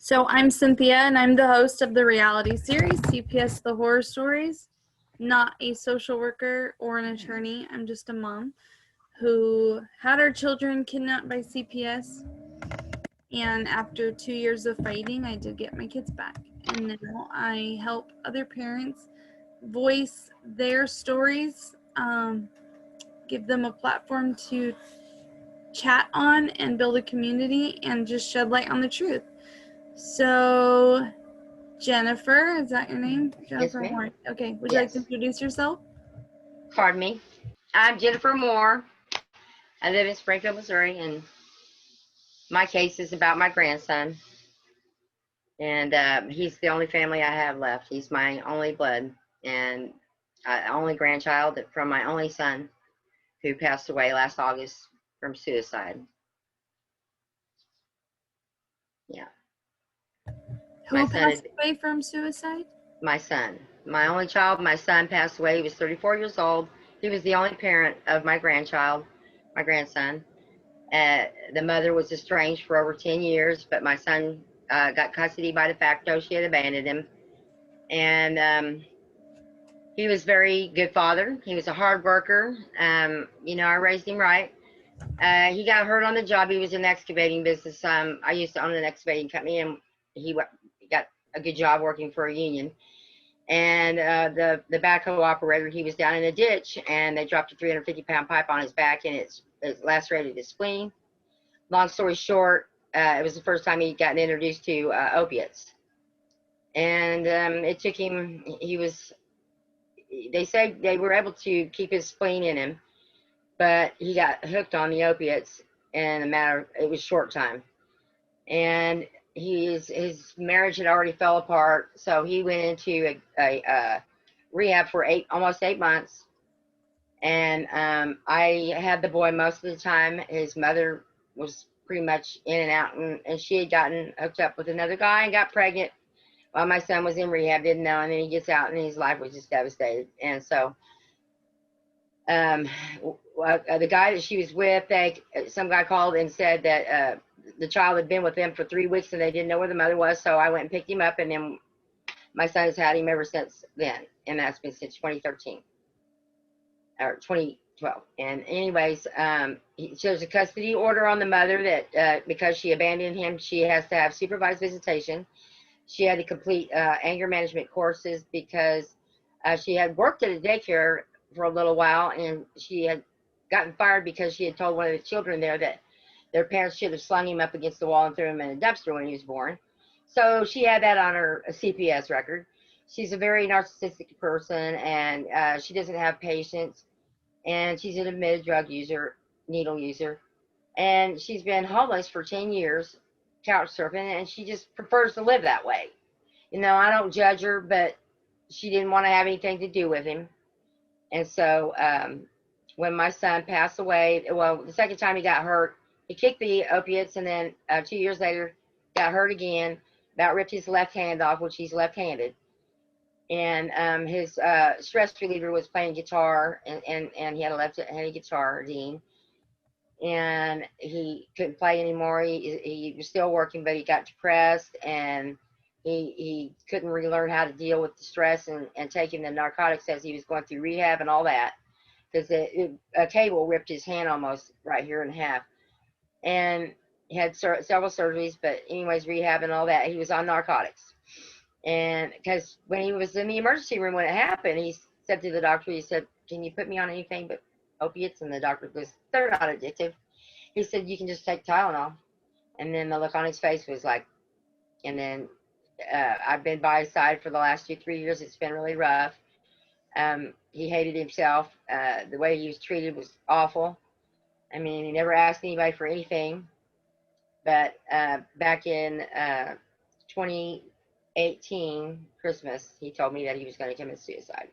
So I'm Cynthia, and I'm the host of the reality series, CPS the Horror Stories. Not a social worker or an attorney. I'm just a mom who had her children kidnapped by CPS. And after 2 years of fighting, I did get my kids back. And now I help other parents voice their stories, give them a platform to chat on and build a community and just shed light on the truth. So, Jennifer, is that your name? Jennifer Yes, Moore. Okay, would you yes. like to introduce yourself? Pardon me. I'm Jennifer Moore. I live in Springfield, Missouri, and my case is about my grandson. And he's the only family I have left. He's my only blood and only grandchild from my only son, who passed away last August from suicide. Yeah. Who passed away from suicide? My son. My only child, my son, passed away. He was 34 years old. He was the only parent of my grandchild, my grandson. The mother was estranged for over 10 years, but my son got custody by de facto. She had abandoned him. And he was a very good father. He was a hard worker. I raised him right. He got hurt on the job. He was in the excavating business. I used to own an excavating company, and he got a good job working for a union. And the backhoe operator, he was down in a ditch, and they dropped a 350-pound pipe on his back, and it lacerated his spleen. Long story short, it was the first time he'd gotten introduced to opiates. And it took him, they say they were able to keep his spleen in him, but he got hooked on the opiates in it was short time. And his marriage had already fell apart, so he went into a rehab for almost 8 months. And I had the boy most of the time. His mother was pretty much in and out, and she had gotten hooked up with another guy and got pregnant while my son was in rehab, didn't know, and then he gets out and his life was just devastated. And so the guy that she was with, some guy called and said that the child had been with them for 3 weeks and they didn't know where the mother was. So I went and picked him up, and then my son has had him ever since then, and that's been since 2013 or 2012. And anyways, there's a custody order on the mother that because she abandoned him, she has to have supervised visitation. She had to complete anger management courses because she had worked at a daycare for a little while, and she had gotten fired because she had told one of the children there that their parents should have slung him up against the wall and threw him in a dumpster when he was born. So she had that on her CPS record. She's a very narcissistic person, and she doesn't have patience, and she's an admitted drug user, needle user, and she's been homeless for 10 years, couch surfing, and she just prefers to live that way. I don't judge her, but she didn't want to have anything to do with him. And so when my son passed away, well, the second time he got hurt, he kicked the opiates, and then 2 years later got hurt again, about ripped his left hand off, which he's left-handed. And his stress reliever was playing guitar, and he had a left-handed guitar, Dean. And he couldn't play anymore. He was still working, but he got depressed, and he couldn't relearn how to deal with the stress and taking the narcotics as he was going through rehab and all that, because a cable ripped his hand almost right here in half. And he had several surgeries, but anyways, rehab and all that, he was on narcotics. And because when he was in the emergency room when it happened, he said to the doctor, he said, "Can you put me on anything but opiates?" And the doctor goes, "They're not addictive." He said, "You can just take Tylenol." And then the look on his face was like, and then I've been by his side for the last 3 years. It's been really rough. He hated himself. The way he was treated was awful. I mean, he never asked anybody for anything. But back in 2018, Christmas, he told me that he was going to commit suicide.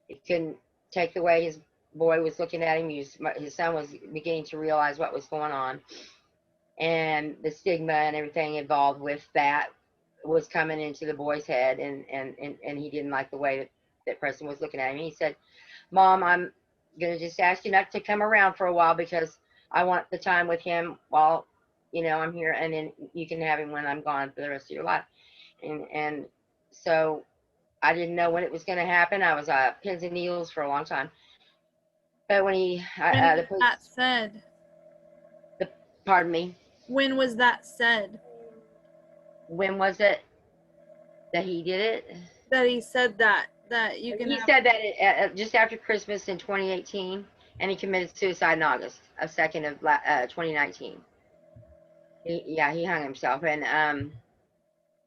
He couldn't take the way his boy was looking at him. His son was beginning to realize what was going on. And the stigma and everything involved with that was coming into the boy's head, and he didn't like the way that Preston was looking at him. He said, "Mom, I'm going to just ask you not to come around for a while because I want the time with him while you know, I'm here, and then you can have him when I'm gone for the rest of your life. And so I didn't know when it was going to happen. I was pins and needles for a long time. But when When the was police, that said? pardon me, When was that said? when was it that he did it? That he said that you can He have. said that just after Christmas in 2018, and he committed suicide in August of 2nd of 2019. He hung himself, and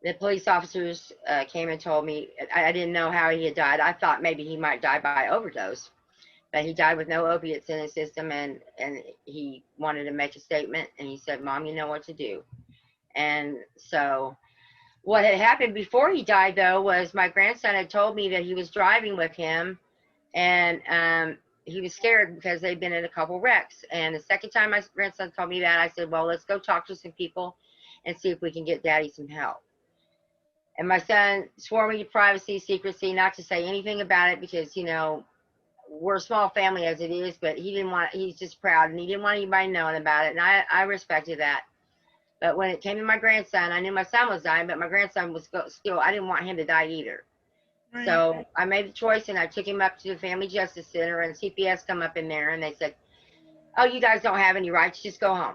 the police officers came and told me. I didn't know how he had died. I thought maybe he might die by overdose, but he died with no opiates in his system, and he wanted to make a statement, and he said, "Mom, you know what to do." And so what had happened before he died, though, was my grandson had told me that he was driving with him, and he was scared because they'd been in a couple wrecks. And the second time my grandson told me that, I said, well, let's go talk to some people and see if we can get Daddy some help. And my son swore me to privacy, secrecy, not to say anything about it because, you know, we're a small family as it is, but he's just proud, and he didn't want anybody knowing about it. And I respected that. But when it came to my grandson, I knew my son was dying, but my grandson was still, I didn't want him to die either. Right. So I made the choice, and I took him up to the Family Justice Center, and CPS come up in there, and they said, oh, you guys don't have any rights, just go home.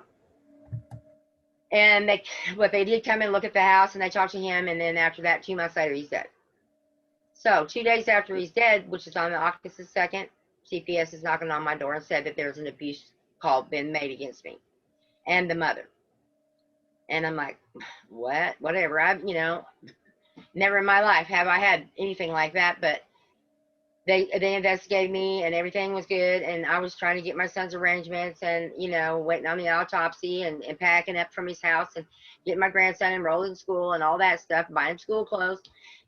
And they did come and look at the house, and they talked to him, and then after that, 2 months later, he's dead. So 2 days after he's dead, which is on the August 2nd, CPS is knocking on my door and said that there's an abuse call been made against me and the mother. And I'm like, what? Whatever. You know, never in my life have I had anything like that, but they investigated me and everything was good. And I was trying to get my son's arrangements and, you know, waiting on the autopsy and packing up from his house and getting my grandson enrolled in school and all that stuff, buying school clothes,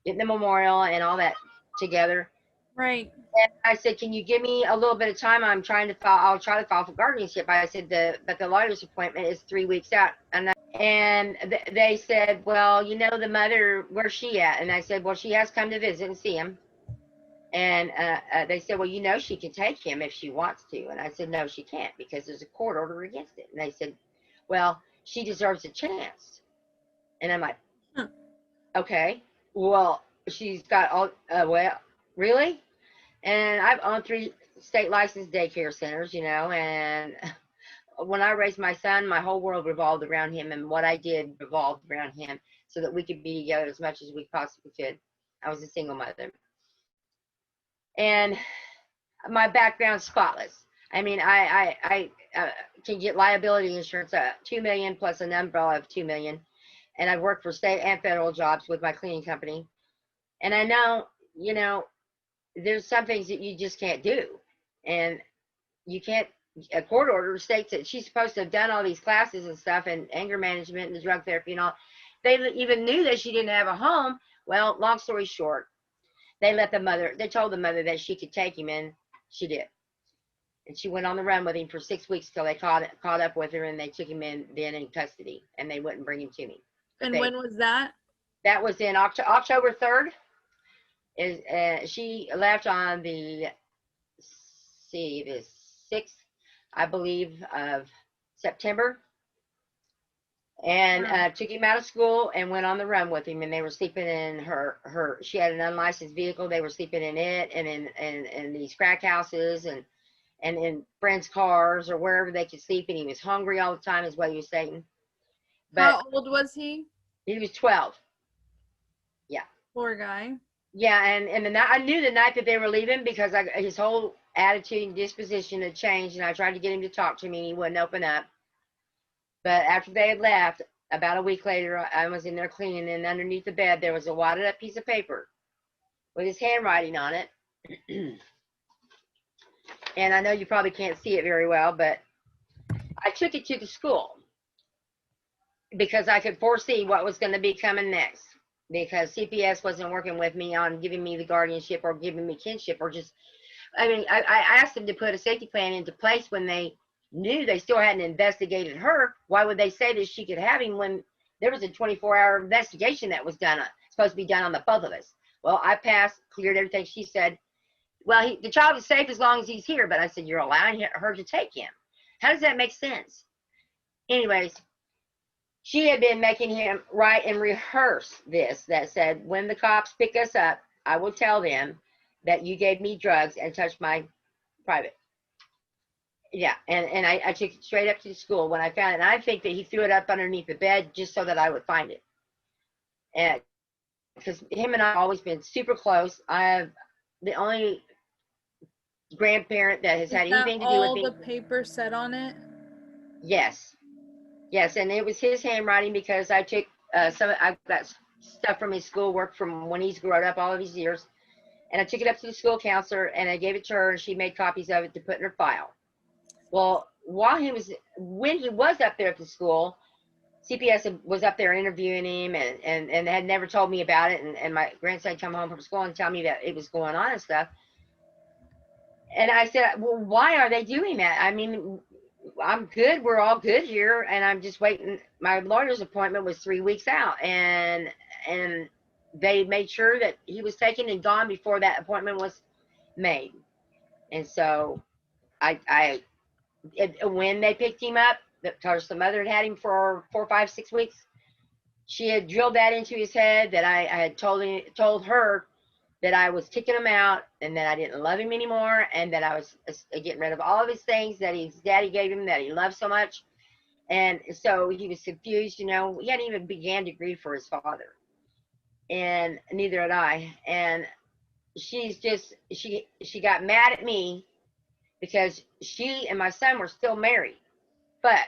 getting the memorial and all that together. Right. And I said, can you give me a little bit of time? I'll try to file for guardianship. I said, but the lawyer's appointment is 3 weeks out. And they said, well, you know, the mother, where's she at? And I said, well, she has come to visit and see him. And they said, well, you know, she can take him if she wants to. And I said, no, she can't because there's a court order against it. And they said, well, she deserves a chance. And I'm like, okay, well, she's got all, well, really? And I've owned 3 state licensed daycare centers, you know, and when I raised my son, my whole world revolved around him, and what I did revolved around him so that we could be together as much as we possibly could. I was a single mother. And my background's spotless. I mean, I can get liability insurance, $2 million plus an umbrella of $2 million. And I've worked for state and federal jobs with my cleaning company. And I know, you know, there's some things that you just can't do. And you can't, a court order states that she's supposed to have done all these classes and stuff and anger management and drug therapy and all. They even knew that she didn't have a home. Well, long story short, they told the mother that she could take him, and she did. And she went on the run with him for 6 weeks till they caught up with her, and they took him in custody, and they wouldn't bring him to me. And when was that? That was in October 3rd. She left on the 6th, I believe, of September, and took him out of school and went on the run with him. And they were sleeping in she had an unlicensed vehicle. They were sleeping in it and in these crack houses and in friends' cars or wherever they could sleep. And he was hungry all the time, is what he was saying. But how old was he? He was 12. Yeah. Poor guy. Yeah, and I knew the night that they were leaving because his whole attitude and disposition had changed, and I tried to get him to talk to me, and he wouldn't open up. But after they had left, about a week later, I was in there cleaning, and underneath the bed there was a wadded up piece of paper with his handwriting on it. And I know you probably can't see it very well, but I took it to the school because I could foresee what was going to be coming next. Because CPS wasn't working with me on giving me the guardianship or giving me kinship or just, I mean, I asked them to put a safety plan into place when they knew they still hadn't investigated her. Why would they say that she could have him when there was a 24-hour investigation that was supposed to be done on the both of us? Well, I passed, cleared everything. She said, well, the child is safe as long as he's here. But I said, you're allowing her to take him. How does that make sense? Anyways, she had been making him write and rehearse this that said, when the cops pick us up, I will tell them that you gave me drugs and touched my private. Yeah, and I took it straight up to the school when I found it. And I think that he threw it up underneath the bed just so that I would find it. And because him and I have always been super close. I have the only grandparent that has had anything to do with all me. the paper said on it? Yes, yes, and it was his handwriting because I took I got stuff from his schoolwork from when he's grown up all of these years, and I took it up to the school counselor and I gave it to her and she made copies of it to put in her file. Well, when he was up there at the school, CPS was up there interviewing him and had never told me about it. And my grandson come home from school and tell me that it was going on and stuff. And I said, well, why are they doing that? I mean, I'm good. We're all good here. And I'm just waiting. My lawyer's appointment was 3 weeks out. And they made sure that he was taken and gone before that appointment was made. And so when they picked him up, because the mother had him for 4, 5, 6 weeks, she had drilled that into his head that I had told her that I was kicking him out and that I didn't love him anymore and that I was getting rid of all of his things that his daddy gave him that he loved so much. And so he was confused, he hadn't even began to grieve for his father. And neither had I. And she got mad at me because she and my son were still married, but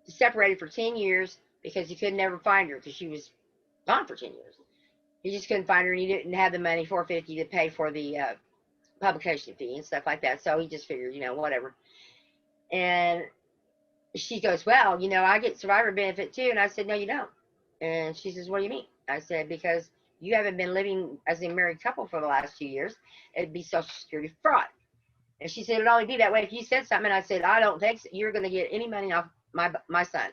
separated for 10 years because he could never find her because she was gone for 10 years. He just couldn't find her, and he didn't have the money, $450, to pay for the publication fee and stuff like that. So he just figured, whatever. And she goes, well, I get survivor benefit too. And I said, no, you don't. And she says, what do you mean? I said, because you haven't been living as a married couple for the last 2 years. It'd be Social Security fraud. And she said, it'd only be that way if you said something. And I said, I don't think so. You're going to get any money off my son.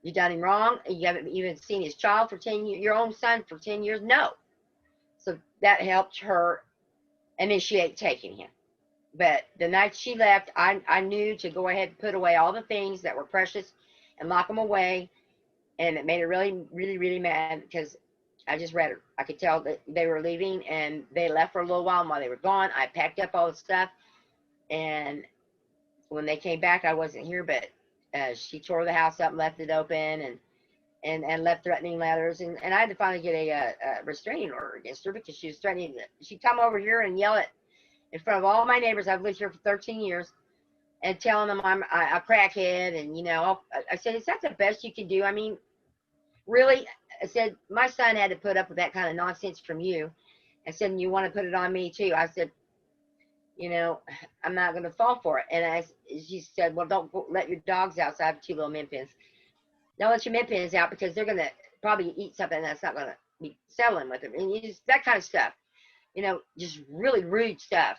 You done him wrong. You haven't even seen his child for 10 years, your own son for 10 years. No. So that helped her initiate taking him. But the night she left, I knew to go ahead and put away all the things that were precious and lock them away. And it made her really, really, really mad because I just read her. I could tell that they were leaving and they left for a little while. And while they were gone, I packed up all the stuff. And when they came back, I wasn't here, but she tore the house up and left it open and left threatening letters. And I had to finally get a restraining order against her because she was threatening. She'd come over here and yell at in front of all my neighbors. I've lived here for 13 years and telling them I'm a crackhead. And, I said, is that the best you can do? I mean, really? I said, my son had to put up with that kind of nonsense from you. I said, and you want to put it on me too? I said, I'm not going to fall for it. And she said, well, don't let your dogs out. So I have 2 little min pins. Don't let your min pins out because they're going to probably eat something that's not going to be settling with them. And that kind of stuff, just really rude stuff.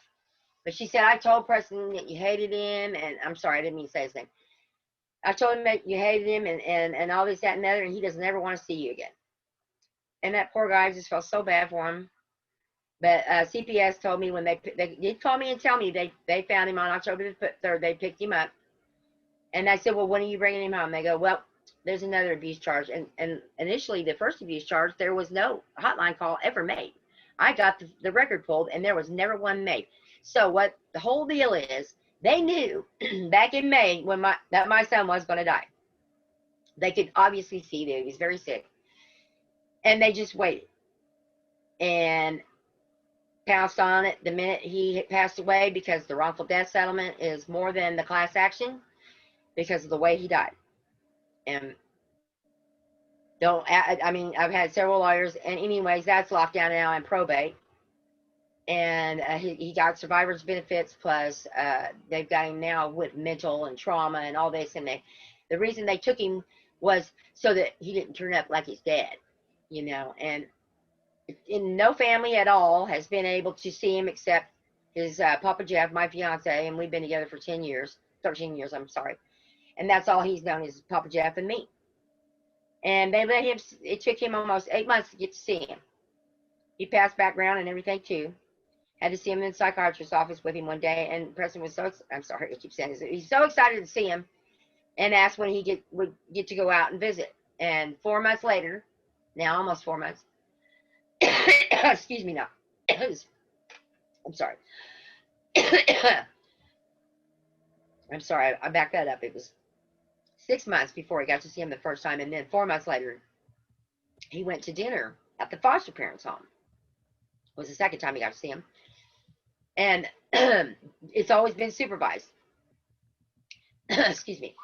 But she said, I told Preston that you hated him. And I'm sorry, I didn't mean to say his name. I told him that you hated him and all this, that, and the other, and he doesn't ever want to see you again. And that poor guy, just felt so bad for him. But CPS told me when they did call me and tell me they found him on October the 3rd. They picked him up. And I said, well, when are you bringing him home? They go, well, there's another abuse charge. And initially, the first abuse charge, there was no hotline call ever made. I got the record pulled, and there was never one made. So what the whole deal is, they knew back in May that my son was going to die. They could obviously see that he was very sick. And they just waited. And pounced on it the minute he passed away because the wrongful death settlement is more than the class action because of the way he died. And I've had several lawyers, and anyways, that's locked down now in probate. And he got survivor's benefits plus they've got him now with mental and trauma and all this. And the reason they took him was so that he didn't turn up like his dad, and no family at all has been able to see him except his Papa Jeff, my fiance, and we've been together for 13 years, I'm sorry. And that's all he's known is Papa Jeff and me. And it took him almost 8 months to get to see him. He passed background and everything too. Had to see him in the psychiatrist's office with him one day, and Preston was I'm sorry, I keep saying this. He's so excited to see him and asked when he would get to go out and visit. And 4 months later, now almost 4 months, excuse me now. I'm sorry. I'm sorry, I backed that up. It was 6 months before I got to see him the first time, and then 4 months later, he went to dinner at the foster parents' home. It was the second time he got to see him, and it's always been supervised. Excuse me.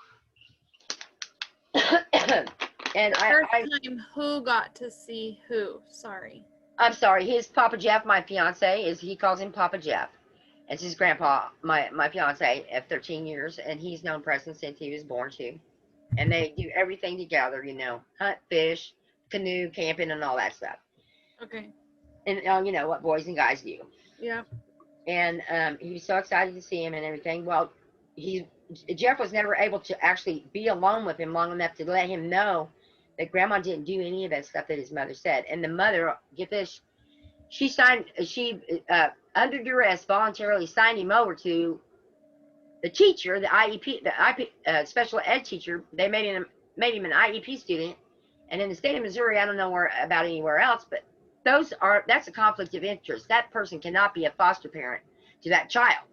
And First time, who got to see who? Sorry. I'm sorry. His Papa Jeff, my fiance, he calls him Papa Jeff. It's his grandpa, my fiance, of 13 years, and he's known Preston since he was born too. And they do everything together, you know, hunt, fish, canoe, camping, and all that stuff. Okay. And you know what boys and guys do. Yeah. And he was so excited to see him and everything. Well, Jeff was never able to actually be alone with him long enough to let him know that Grandma didn't do any of that stuff that his mother said. And the mother, get this, she under duress voluntarily signed him over to the teacher, the IEP, special ed teacher. They made him an IEP student. And in the state of Missouri, I don't know about anywhere else, but that's a conflict of interest. That person cannot be a foster parent to that child,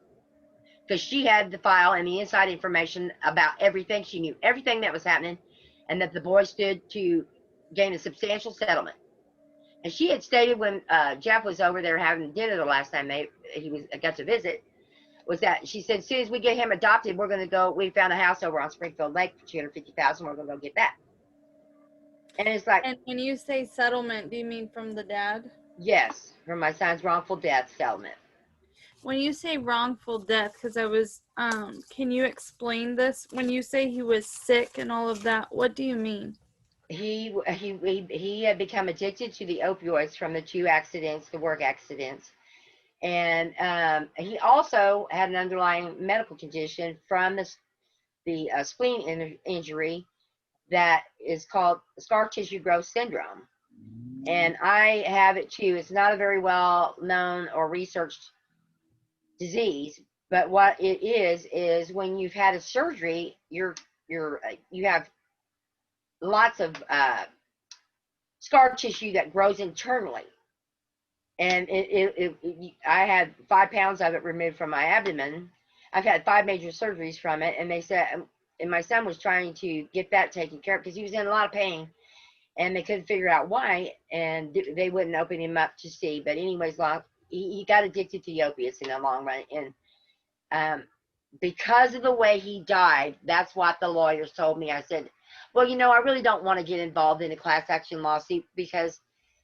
because she had the file and the inside information about everything. She knew everything that was happening, and that the boy stood to gain a substantial settlement. And she had stated when Jeff was over there having dinner the last time he got to visit, was that she said, as soon as we get him adopted, we're going to go. We found a house over on Springfield Lake for $250,000. We're going to go get that. And it's like, and when you say settlement, do you mean from the dad? Yes, from my son's wrongful death settlement. When you say wrongful death, because I was, can you explain this? When you say he was sick and all of that, what do you mean? He had become addicted to the opioids from the 2 accidents, the work accidents. And he also had an underlying medical condition from the spleen injury that is called scar tissue growth syndrome. And I have it too. It's not a very well known or researched disease, but what it is when you've had a surgery, you have lots of scar tissue that grows internally. And I had 5 pounds of it removed from my abdomen. I've had 5 major surgeries from it, and they said, and my son was trying to get that taken care of because he was in a lot of pain, and they couldn't figure out why, and they wouldn't open him up to see. But anyways, he got addicted to the opiates in the long run, and because of the way he died, that's what the lawyers told me. I said, well, I really don't want to get involved in a class action lawsuit because,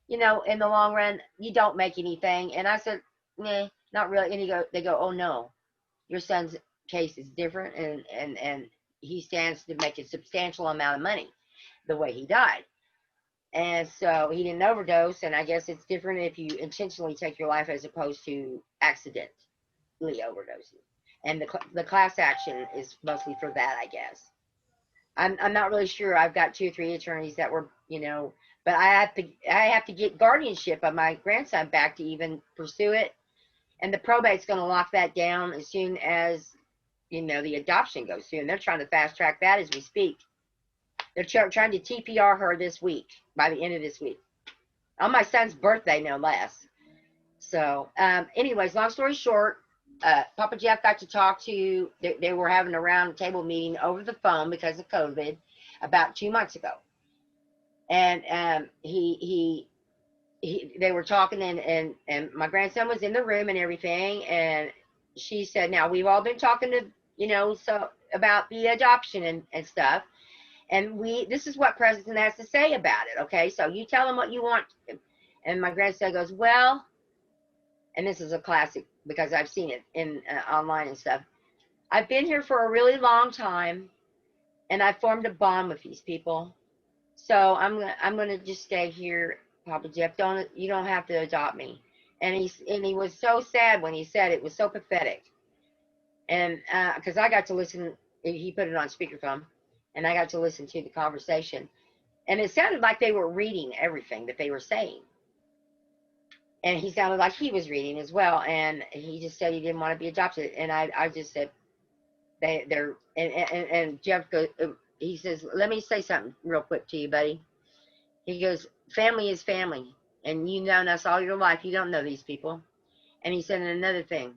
in the long run, you don't make anything. And I said, nah, not really. And they go, oh no, your son's case is different, and he stands to make a substantial amount of money the way he died. And so he didn't overdose, and I guess it's different if you intentionally take your life as opposed to accidentally overdosing. And the class action is mostly for that, I guess. I'm not really sure. I've got 2 or 3 attorneys that were, but I have to get guardianship of my grandson back to even pursue it. And the probate's going to lock that down as soon as, the adoption goes through. And they're trying to fast track that as we speak. They're trying to TPR her this week, by the end of this week. On my son's birthday, no less. So, anyways, long story short, Papa Jeff got to talk to, they were having a round table meeting over the phone because of COVID about 2 months ago. And they were talking, and my grandson was in the room and everything. And she said, now we've all been talking to, so about the adoption and stuff. And this is what President has to say about it. Okay, so you tell him what you want. And my grandson goes, well, and this is a classic because I've seen it in online and stuff. I've been here for a really long time, and I formed a bond with these people. So I'm gonna just stay here, Papa Jeff. You don't have to adopt me. And he was so sad when he said it. Was so pathetic. And because I got to listen, he put it on speakerphone, and I got to listen to the conversation, and it sounded like they were reading everything that they were saying. And he sounded like he was reading as well. And he just said he didn't want to be adopted. And I just said, and Jeff goes, he says, let me say something real quick to you, buddy. He goes, family is family. And you've known us all your life. You don't know these people. And he said, and another thing,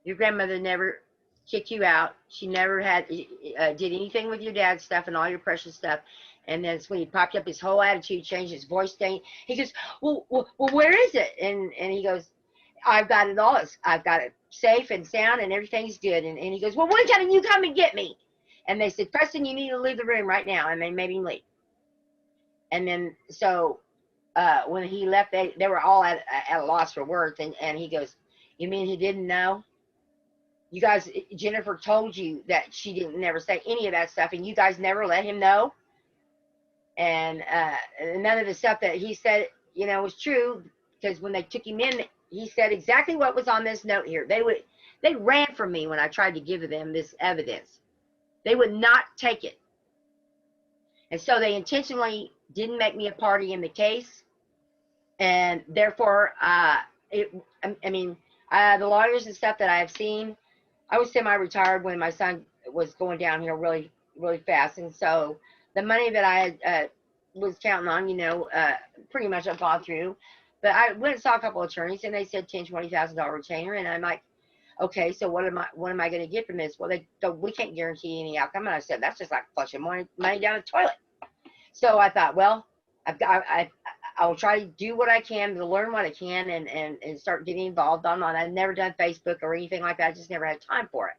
your grandmother never kicked you out. She never had did anything with your dad's stuff and all your precious stuff. And then when he popped up, his whole attitude changed, his voice changed. He goes, well, where is it? And he goes, I've got it all. I've got it safe and sound and everything's good. And he goes, well, when can you come and get me? And they said, Preston, you need to leave the room right now. And they made him leave. And then so when he left, they were all at a loss for words. And he goes, you mean he didn't know? You guys, Jennifer told you that she didn't never say any of that stuff, and you guys never let him know. And none of the stuff that he said, was true, because when they took him in, he said exactly what was on this note here. They ran from me when I tried to give them this evidence. They would not take it. And so they intentionally didn't make me a party in the case. And therefore, the lawyers and stuff that I have seen, I was semi-retired when my son was going downhill really, really fast. And so the money that I was counting on, pretty much I've gone through. But I went and saw a couple of attorneys, and they said $10,000-$20,000 retainer. And I'm like, okay, so what am I going to get from this? Well, we can't guarantee any outcome. And I said, that's just like flushing money down the toilet. So I thought, well, I will try to do what I can to learn what I can and start getting involved online. I've never done Facebook or anything like that. I just never had time for it.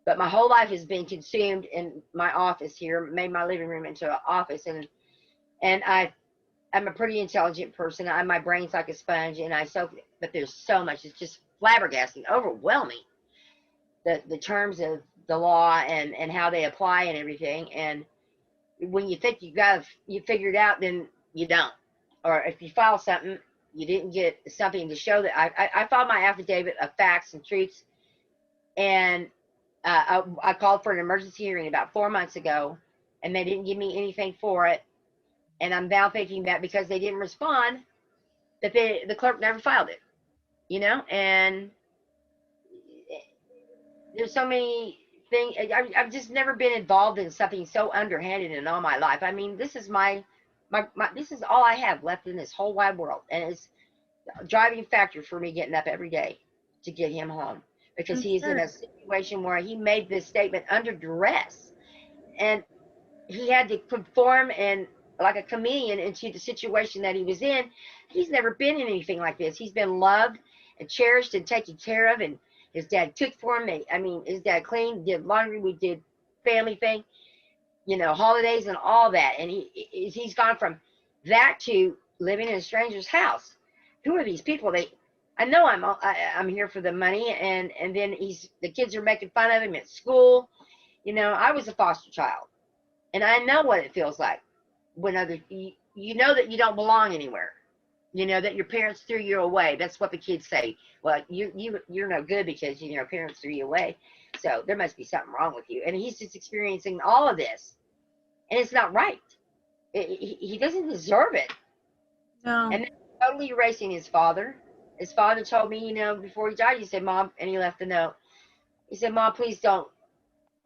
But my whole life has been consumed in my office here, made my living room into an office. And I'm a pretty intelligent person. My brain's like a sponge, and I soak it. But there's so much. It's just flabbergasting, overwhelming, the terms of the law and how they apply and everything. And when you think you figured out, then you don't. Or if you file something, you didn't get something to show that. I filed my affidavit of facts and truths, and I called for an emergency hearing about 4 months ago, and they didn't give me anything for it. And I'm now thinking that because they didn't respond, that the clerk never filed it, and there's so many things. I've just never been involved in something so underhanded in all my life. I mean, this is this is all I have left in this whole wide world, and it's a driving factor for me getting up every day to get him home, because he's in a situation where he made this statement under duress, and he had to conform and like a chameleon into the situation that he was in. He's never been in anything like this. He's been loved and cherished and taken care of, and his dad cooked for him. His dad cleaned, did laundry, we did family thing, holidays and all that. And he's gone from that to living in a stranger's house. Who are these people? I know I'm here for the money, and then the kids are making fun of him at school. I was a foster child, and I know what it feels like when you know that you don't belong anywhere. That your parents threw you away. That's what the kids say. Well, you're no good because parents threw you away. So there must be something wrong with you. And he's just experiencing all of this, and it's not right. He doesn't deserve it. No. And totally erasing his father. His father told me, before he died, he said, Mom, and he left a note. He said, Mom, please don't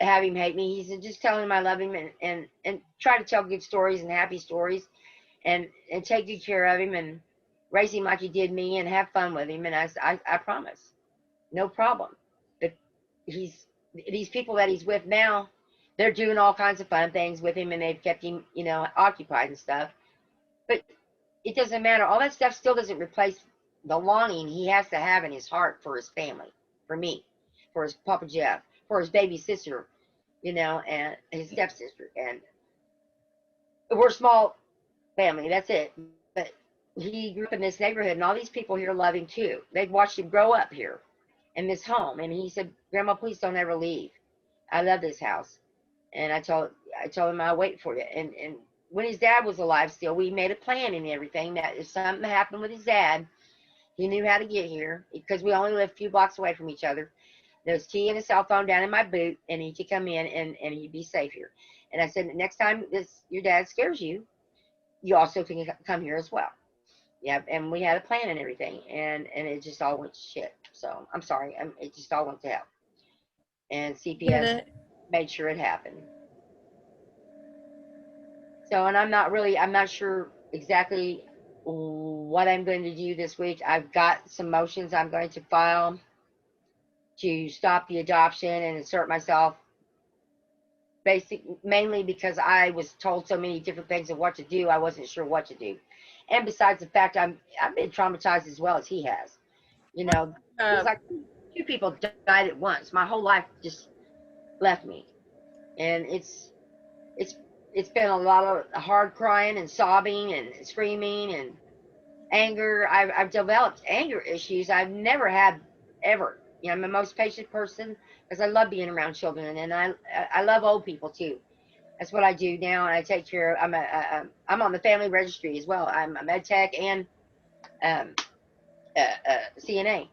have him hate me. He said, just tell him I love him and try to tell good stories and happy stories and take good care of him and raise him like he did me and have fun with him. And I promise, no problem. But these people that he's with now, they're doing all kinds of fun things with him, and they've kept him, occupied and stuff. But it doesn't matter. All that stuff still doesn't replace the longing he has to have in his heart for his family, for me, for his Papa Jeff, for his baby sister, and his stepsister. And we're a small family, that's it. But he grew up in this neighborhood, and all these people here love him too. They've watched him grow up here in this home. And he said, Grandma, please don't ever leave. I love this house. And I told him I'll wait for you. And when his dad was alive still, we made a plan and everything that if something happened with his dad, he knew how to get here, because we only live a few blocks away from each other. There's key and a cell phone down in my boot, and he could come in and he'd be safe here. And I said, next time your dad scares you, you also can come here as well. Yeah, and we had a plan and everything, and it just all went to shit. So I'm sorry, it just all went to hell. And CPS made sure it happened. So, and I'm not sure exactly what I'm going to do this week. I've got some motions I'm going to file to stop the adoption and insert myself, mainly because I was told so many different things of what to do. I wasn't sure what to do. And besides the fact I've been traumatized as well as he has. You know, it was like two people died at once. My whole life just left me. And it's it's been a lot of hard crying and sobbing and screaming and anger. I've developed anger issues I've never had ever. You know, I'm the most patient person because I love being around children, and I love old people too. That's what I do now, and I take care of. I'm on the family registry as well. I'm a med tech and um, CNA.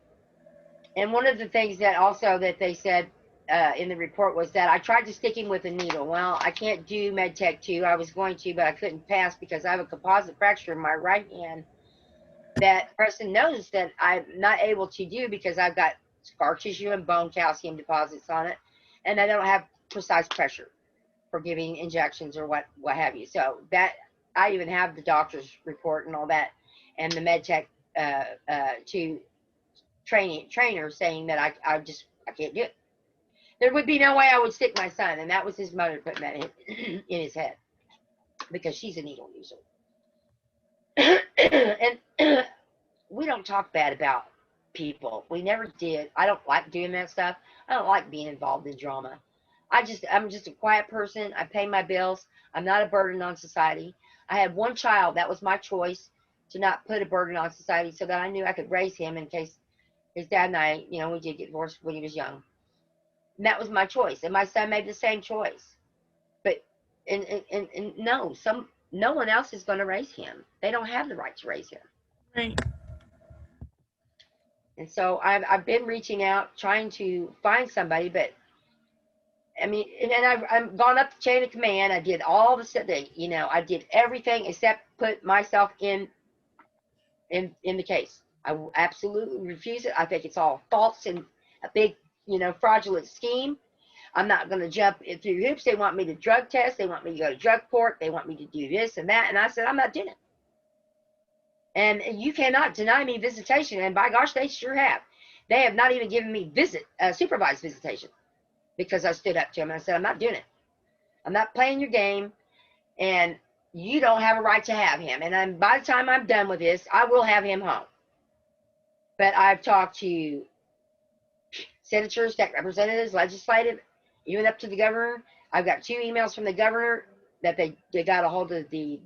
And one of the things that also that they said in the report was that I tried to stick him with a needle. Well, I can't do med tech 2. I was going to, but I couldn't pass because I have a composite fracture in my right hand that Preston knows that I'm not able to do because I've got scar tissue and bone calcium deposits on it, and I don't have precise pressure for giving injections or what have you. So that I even have the doctor's report and all that, and the med tech to trainer saying that I can't do it. There would be no way I would stick my son, and that was his mother putting that in his head because she's a needle user. And we don't talk bad about people. We never did. I don't like doing that stuff. I don't like being involved in drama. I'm just a quiet person. I pay my bills. I'm not a burden on society. I had one child. That was my choice to not put a burden on society so that I knew I could raise him in case his dad and I, you know, we did get divorced when he was young. And that was my choice. And my son made the same choice. But and no one else is going to raise him. They don't have the right to raise him. Right. And so I've been reaching out, trying to find somebody, but I mean, and I've gone up the chain of command. I did all the, you know, I did everything except put myself in the case. I absolutely refuse it. I think it's all false and a big, you know, fraudulent scheme. I'm not going to jump through hoops. They want me to drug test. They want me to go to drug court. They want me to do this and that. And I said, I'm not doing it. And you cannot deny me visitation. And by gosh, they sure have. They have not even given me supervised visitation because I stood up to them and I said, I'm not doing it. I'm not playing your game. And you don't have a right to have him. And by the time I'm done with this, I will have him home. But I've talked to senators, state representatives, legislative, even up to the governor. I've got 2 emails from the governor that they got a hold of the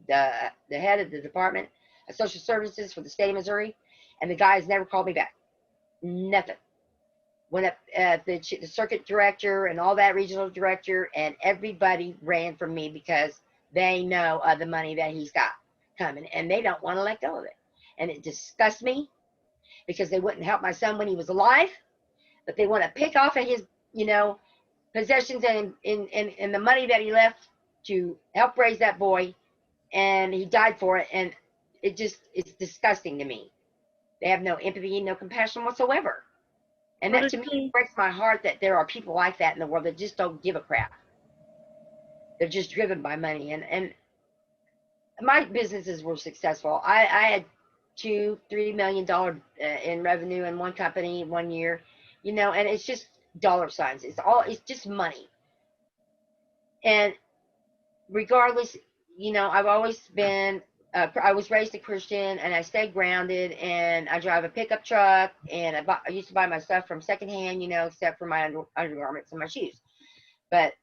head of the Department of Social Services for the state of Missouri, and the guy has never called me back. Nothing. Went up the circuit director and all that regional director, and everybody ran from me because they know of the money that he's got coming, and they don't want to let go of it. And it disgusts me because they wouldn't help my son when he was alive, but they want to pick off at his, you know, possessions and in the money that he left to help raise that boy, and he died for it. And it's disgusting to me. They have no empathy, no compassion whatsoever. And that to me breaks my heart that there are people like that in the world that just don't give a crap. They're just driven by money. And my businesses were successful. I had $2-3 million in revenue in one company 1 year, you know, and it's just dollar signs. It's just money. And regardless, you know, I've always been, I was raised a Christian, and I stay grounded, and I drive a pickup truck, and I used to buy my stuff from secondhand, you know, except for my undergarments and my shoes. But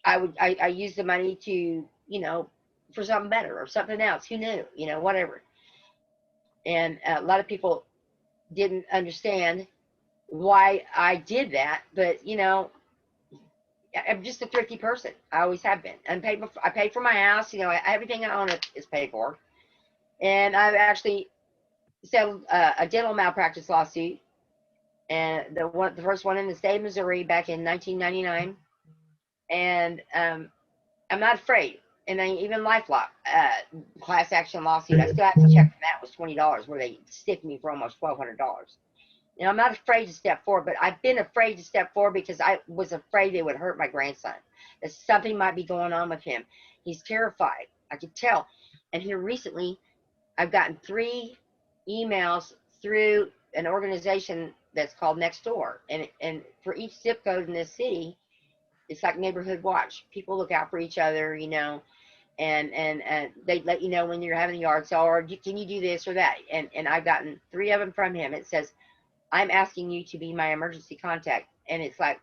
I use the money to, you know, for something better or something else. Who knew, you know, whatever. And a lot of people didn't understand why I did that, but you know, I'm just a thrifty person. I always have been. I paid for my house. You know, everything I own is paid for. And I've actually settled a dental malpractice lawsuit, and the first one in the state of Missouri back in 1999. And I'm not afraid. And then even LifeLock class action lawsuit, I still have to check for that. Was $20 where they stiffed me for almost $1,200. You know, I'm not afraid to step forward, but I've been afraid to step forward because I was afraid they would hurt my grandson. That something might be going on with him. He's terrified. I could tell. And here recently, I've gotten 3 emails through an organization that's called Nextdoor, and for each zip code in this city, it's like neighborhood watch. People look out for each other, you know, and they let you know when you're having a yard sale, or can you do this or that. And I've gotten 3 of them from him. It says, I'm asking you to be my emergency contact, and it's like,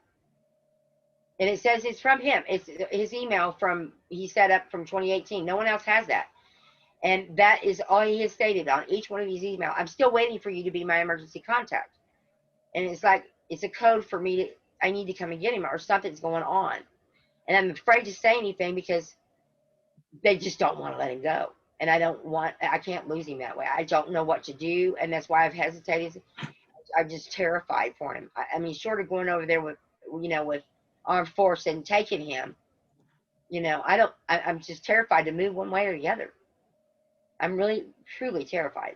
and it says it's from him. It's his email from he set up from 2018. No one else has that. And that is all he has stated on each one of these emails. I'm still waiting for you to be my emergency contact. And it's like, it's a code for me to, I need to come and get him, or something's going on. And I'm afraid to say anything because they just don't want to let him go. And I can't lose him that way. I don't know what to do. And that's why I've hesitated. I'm just terrified for him. I mean, short of going over there with, you know, with armed force and taking him, you know, I'm just terrified to move one way or the other. I'm really, truly terrified.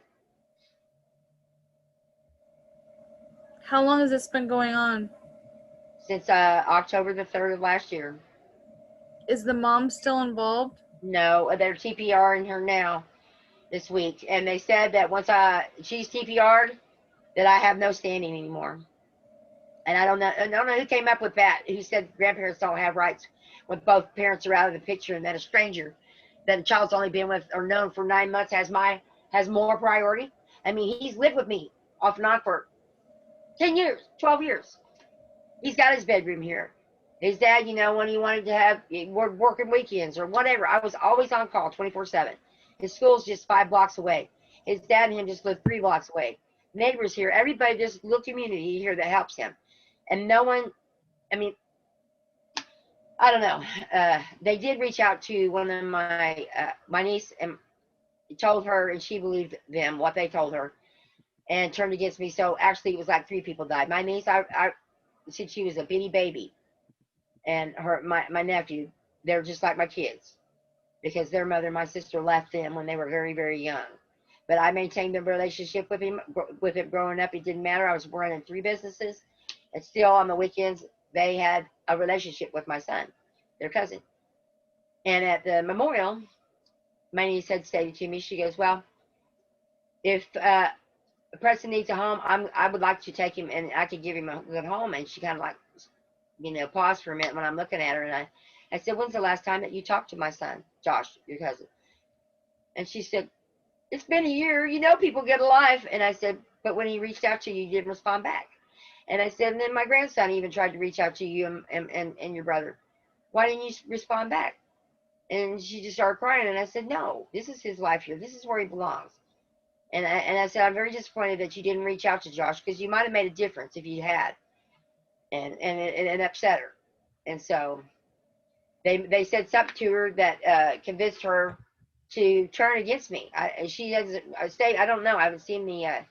How long has this been going on? Since October the 3rd of last year. Is the mom still involved? No, they're TPRing her now this week. And they said that once she's TPR'd, that I have no standing anymore. And I don't know who came up with that, who said grandparents don't have rights when both parents are out of the picture, and that a stranger that a child's only been with or known for 9 months has more priority. I mean, he's lived with me off and on for 10 years, 12 years. He's got his bedroom here. His dad, you know, when he wanted to have working weekends or whatever, I was always on call 24/7. His school's just 5 blocks away. His dad and him just live 3 blocks away. Neighbors here, everybody, just little community here that helps him. And no one, I mean, I don't know. They did reach out to one of my niece, and told her, and she believed them, what they told her, and turned against me. So actually, it was like 3 people died. My niece, I since she was a bitty baby, and my nephew, they're just like my kids, because their mother, my sister, left them when they were very, very young. But I maintained a relationship with him growing up. It didn't matter. I was running 3 businesses, and still on the weekends they had a relationship with my son, their cousin. And at the memorial, my niece had stated to me, she goes, well, if Preston needs a home, I would like to take him, and I could give him a good home. And she kind of like, you know, paused for a minute when I'm looking at her, and I said, when's the last time that you talked to my son, Josh, your cousin? And she said, it's been a year. You know, people get alive. And I said, but when he reached out to you, you didn't respond back. And I said, and then my grandson even tried to reach out to you and your brother. Why didn't you respond back? And she just started crying. And I said, no, this is his life here. This is where he belongs. And I said, I'm very disappointed that you didn't reach out to Josh, because you might have made a difference if you had. And it upset her. And so they said something to her that convinced her to turn against me. She doesn't say, I don't know. I haven't seen the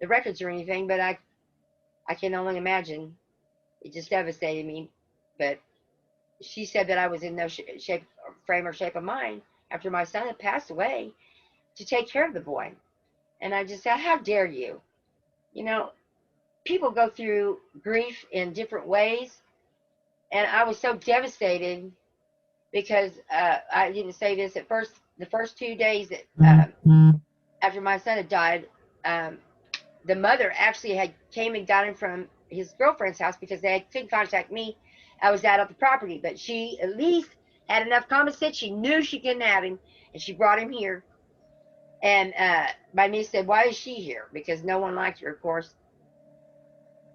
records or anything, but I can only imagine. It just devastated me. But she said that I was in no frame or shape of mind after my son had passed away to take care of the boy. And I just said, how dare you? You know, people go through grief in different ways. And I was so devastated because I didn't say this at first. The first 2 days that after my son had died, the mother actually came and got him from his girlfriend's house because they couldn't contact me. I was out of the property, but she at least had enough common sense. She knew she couldn't have him, and she brought him here. And my niece said, why is she here? Because no one liked her, of course.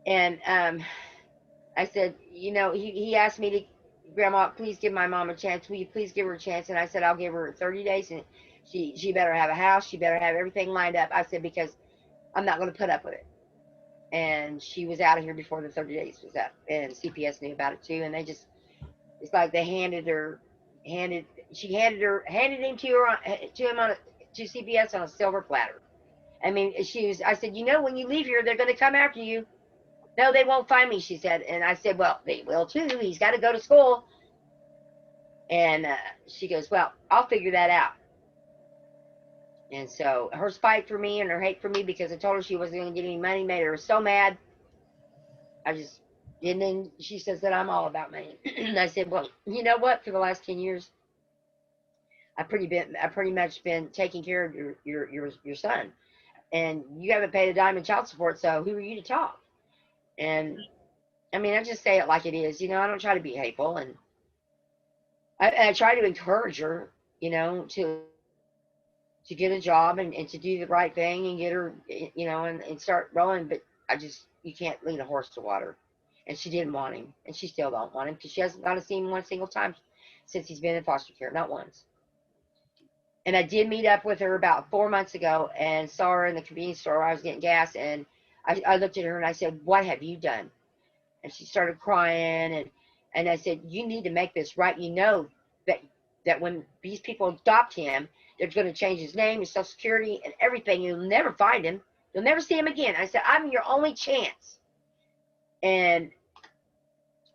And I said, you know, he asked me to, Grandma, please give my mom a chance. Will you please give her a chance? And I said, I'll give her 30 days, and she better have a house. She better have everything lined up. I said, because I'm not going to put up with it. And she was out of here before the 30 days was up. And CPS knew about it too. And they just, it's like they handed him to CPS on a silver platter. I mean, I said, you know, when you leave here, they're going to come after you. No, they won't find me, she said. And I said, well, they will too. He's got to go to school. And she goes, well, I'll figure that out. And so her spite for me and her hate for me because I told her she wasn't going to get any money made her so mad. And then she says that I'm all about money. And I said, well, you know what? For the last 10 years, I pretty much been taking care of your son, and you haven't paid a dime in child support. So who are you to talk? And I mean, I just say it like it is. I don't try to be hateful, and I try to encourage her, to get a job and to do the right thing and get her, and start rolling. But you can't lead a horse to water. And she didn't want him, and she still don't want him because she hasn't gone to see him one single time since he's been in foster care, not once. And I did meet up with her about 4 months ago and saw her in the convenience store where I was getting gas. And I looked at her and I said, "What have you done?" And she started crying. And I said, "You need to make this right. You know that when these people adopt him, they're going to change his name, his social security, and everything. You'll never find him. You'll never see him again." I said, "I'm your only chance." And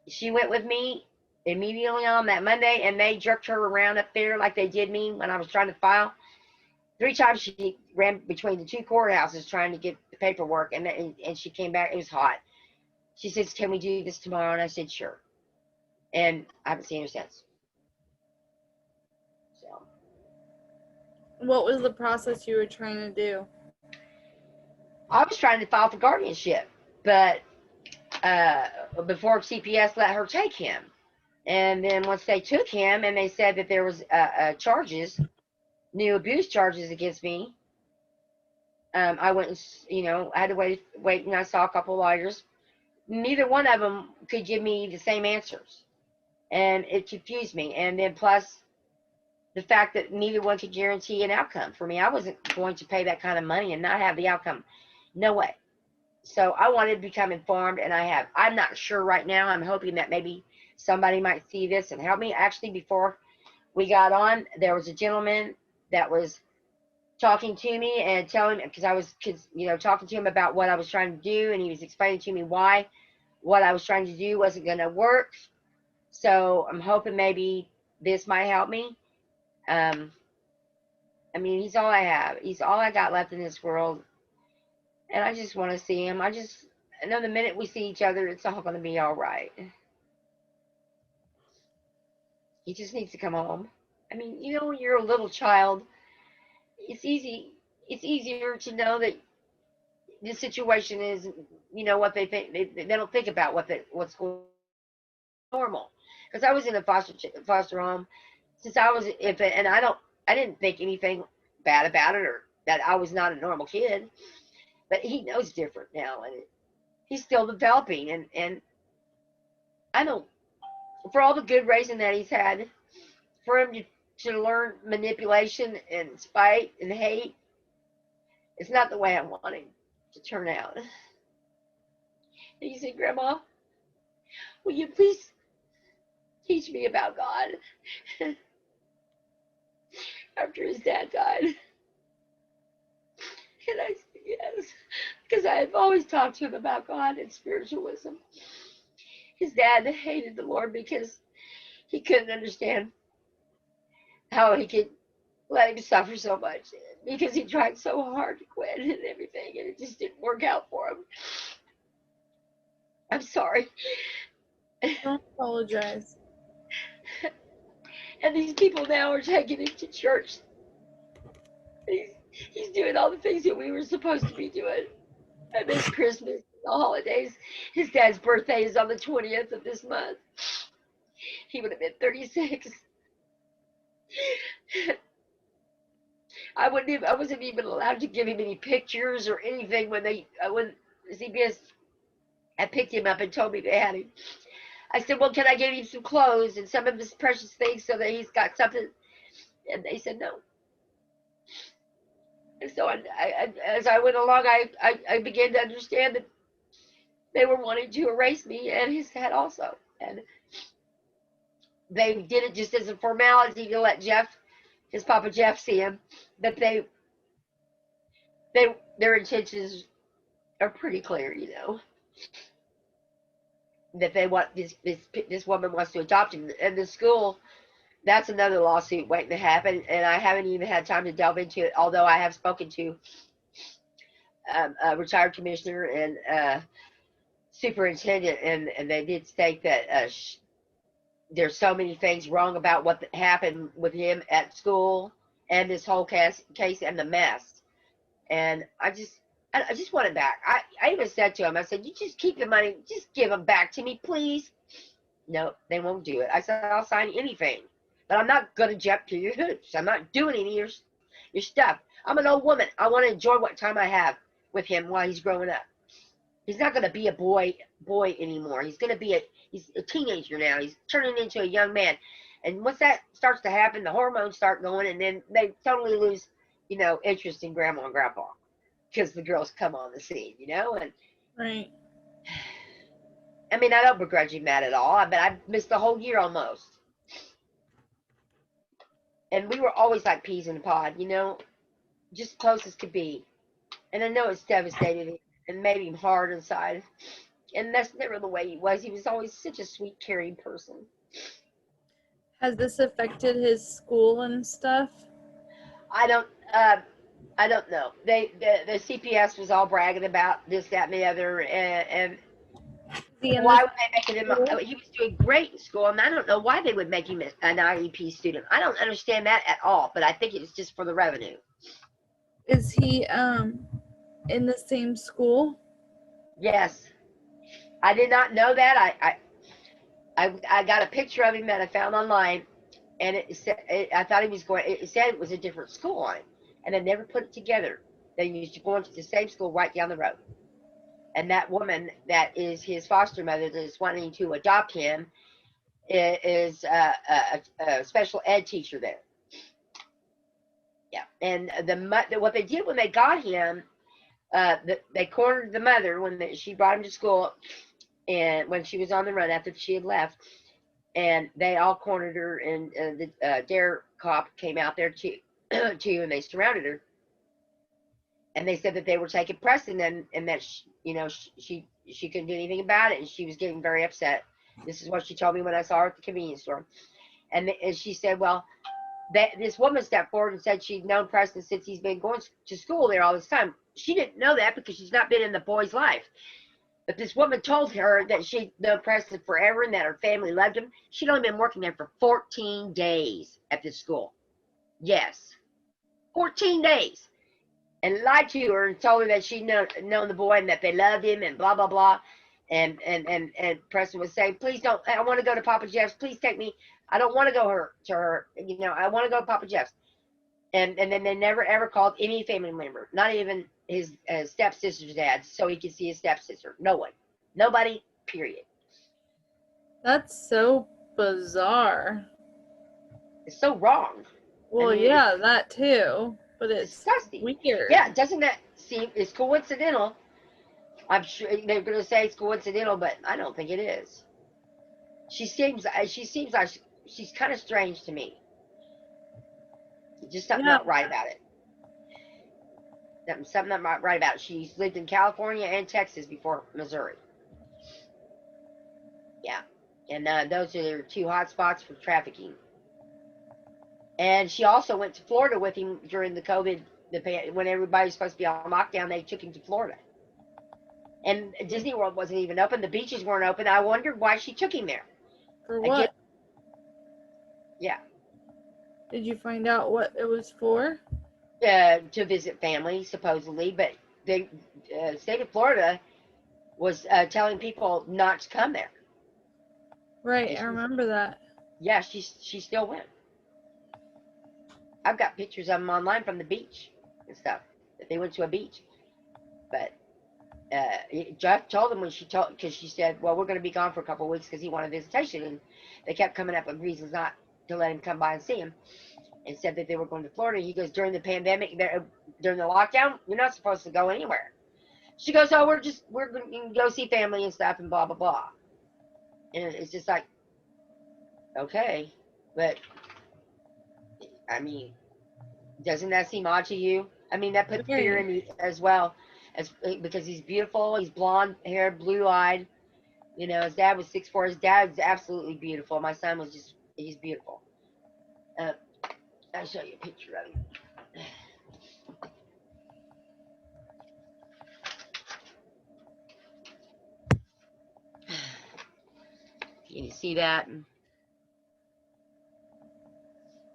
she went with me immediately on that Monday, and they jerked her around up there like they did me when I was trying to file. 3 times she ran between the 2 courthouses trying to get the paperwork, and she came back. It was hot. She says, "Can we do this tomorrow?" And I said, "Sure." And I haven't seen her since. So, What was the process you were trying to do? I was trying to file for guardianship, but before CPS let her take him. And then once they took him and they said that there was charges, new abuse charges against me, I went and, I had to wait, and I saw a couple of lawyers. Neither one of them could give me the same answers. And it confused me. And then plus the fact that neither one could guarantee an outcome for me. I wasn't going to pay that kind of money and not have the outcome. No way. So I wanted to become informed, and I have. I'm not sure right now. I'm hoping that maybe somebody might see this and help me. Actually, before we got on, there was a gentleman that was talking to me and telling me, because I was talking to him about what I was trying to do, and he was explaining to me why what I was trying to do wasn't going to work. So I'm hoping maybe this might help me. I mean, he's all I have. He's all I got left in this world. And I just want to see him. I know the minute we see each other, it's all going to be all right. He just needs to come home. I mean, when you're a little child, it's easier to know that the situation is, what they think. They don't think about what's going normal. Because I was in a foster home since I was infant, and I didn't think anything bad about it or that I was not a normal kid. But he knows different now, and he's still developing. And I know for all the good raising that he's had, for him to learn manipulation and spite and hate, it's not the way I want him to turn out. And he said, "Grandma, will you please teach me about God?" After his dad died. And I said, "Yes," because I have always talked to him about God and spiritualism. His dad hated the Lord because he couldn't understand how he could let him suffer so much, because he tried so hard to quit and everything, and it just didn't work out for him. I'm sorry. Don't apologize. And these people now are taking him to church. He's doing all the things that we were supposed to be doing. I miss Christmas, the holidays. His dad's birthday is on the 20th of this month. He would have been 36. I wasn't even allowed to give him any pictures or anything when CPS had picked him up and told me they had him. I said, "Well, can I give him some clothes and some of his precious things so that he's got something?" And they said no. And so as I went along, I began to understand that they were wanting to erase me and his dad also. And they did it just as a formality to let his Papa Jeff, see him. But their intentions are pretty clear, that they want this woman wants to adopt him. And the school, that's another lawsuit waiting to happen, and I haven't even had time to delve into it, although I have spoken to a retired commissioner and superintendent, and they did state that there's so many things wrong about what happened with him at school and this whole case and the mess. And I just want it back. I even said to him, I said, you just keep the money, just give them back to me, please. No, they won't do it. I said, I'll sign anything, but I'm not going to jump through your hoops. I'm not doing any of your stuff. I'm an old woman. I want to enjoy what time I have with him while he's growing up. He's not going to be a boy anymore. He's going to be he's a teenager now. He's turning into a young man. And once that starts to happen, the hormones start going, and then they totally lose, interest in grandma and grandpa because the girls come on the scene, and Right. I mean, I don't begrudge him that at all, but I missed the whole year almost. And we were always like peas in a pod, just close as could be. And I know it's devastated and made him hard inside. And that's never the way he was. He was always such a sweet, caring person. Has this affected his school and stuff? I don't know. The CPS was all bragging about this, that, and the other, and why would they make him? He was doing great in school, and I don't know why they would make him an IEP student. I don't understand that at all. But I think it was just for the revenue. Is he in the same school? Yes, I did not know that. I got a picture of him that I found online, and it said I thought he was going. It said it was a different school on it, and I never put it together. They used to go into the same school right down the road. And that woman that is his foster mother that is wanting to adopt him is a special ed teacher there. Yeah, and what they did when they got him, they cornered the mother when she brought him to school, and when she was on the run after she had left, and they all cornered her, and the DARE cop came out there too, and they surrounded her. And they said that they were taking Preston, and that she couldn't do anything about it, and she was getting very upset. This is what she told me when I saw her at the convenience store. And she said, well, this woman stepped forward and said she'd known Preston since he's been going to school there all this time. She didn't know that because she's not been in the boy's life. But this woman told her that she'd known Preston forever and that her family loved him. She'd only been working there for 14 days at this school. Yes, 14 days. And lied to her and told her that she'd known the boy and that they loved him and blah, blah, blah. And Preston was saying, please don't, I want to go to Papa Jeff's. Please take me. I don't want to go to her. I want to go to Papa Jeff's. And then they never, ever called any family member, not even his stepsister's dad, so he could see his stepsister. No one. Nobody, period. That's so bizarre. It's so wrong. Well, yeah, that too. But it's disgusting. Weird. Yeah, doesn't that seem, it's coincidental. I'm sure they're going to say it's coincidental, but I don't think it is. She seems like she's kind of strange to me. Just something not right about it. Something not right about it. She's lived in California and Texas before Missouri. Yeah, and those are two hot spots for trafficking. And she also went to Florida with him during the COVID, when everybody was supposed to be on lockdown. They took him to Florida. And Disney World wasn't even open. The beaches weren't open. I wondered why she took him there. For what? Yeah. Did you find out what it was for? To visit family, supposedly. But the state of Florida was telling people not to come there. Right, I remember that. Yeah, she still went. I've got pictures of them online from the beach and stuff. That they went to a beach. But Jeff told them because she said, well, we're going to be gone for a couple of weeks because he wanted visitation. And they kept coming up with reasons not to let him come by and see him. And said that they were going to Florida. He goes, during the pandemic, during the lockdown, you're not supposed to go anywhere. She goes, oh, we're going to go see family and stuff and blah, blah, blah. And it's just like, okay. But, I mean, doesn't that seem odd to you? I mean, that put fear in me as well, because he's beautiful. He's blonde hair, blue eyed. His dad was 6'4". His dad's absolutely beautiful. My son was he's beautiful. I'll show you a picture of him. Can you see that?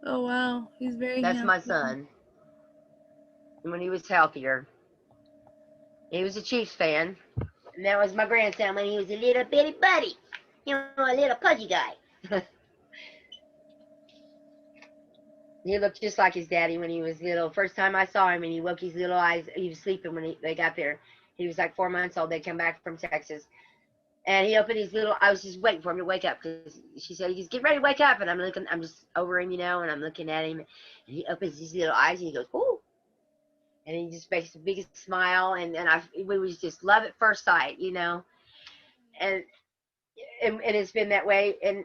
Oh wow, he's very That's my handsome. son. When he was healthier, he was a Chiefs fan. And that was my grandson when he was a little bitty buddy. You know, a little pudgy guy. He looked just like his daddy when he was little. First time I saw him and he woke his little eyes, he was sleeping when they got there. He was like 4 months old. They come back from Texas. And he opened his little, I was just waiting for him to wake up because she said, he's getting ready to wake up. And I'm looking, I'm just over him, you know, and I'm looking at him. And he opens his little eyes and he goes, ooh. And he just makes the biggest smile. And we was just love at first sight, you know. And, and it's been that way. And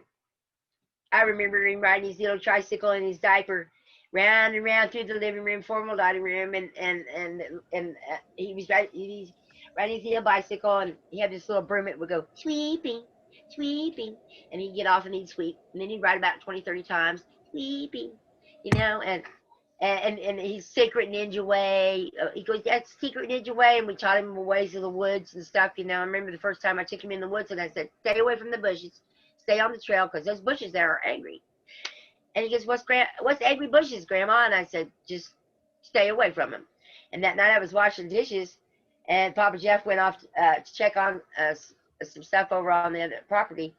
I remember him riding his little tricycle in his diaper round and round through the living room, formal dining room, and he's riding his little bicycle, and he had this little broom that would go sweeping, sweeping, and he'd get off and he'd sweep, and then he'd ride about 20, 30 times, sweeping, you know, and his secret ninja way. He goes, that's secret ninja way, and we taught him the ways of the woods and stuff, you know. I remember the first time I took him in the woods, and I said, stay away from the bushes, stay on the trail, because those bushes there are angry. And he goes, what's angry bushes, Grandma? And I said, just stay away from them. And that night I was washing dishes, and Papa Jeff went off to check on some stuff over on the other property,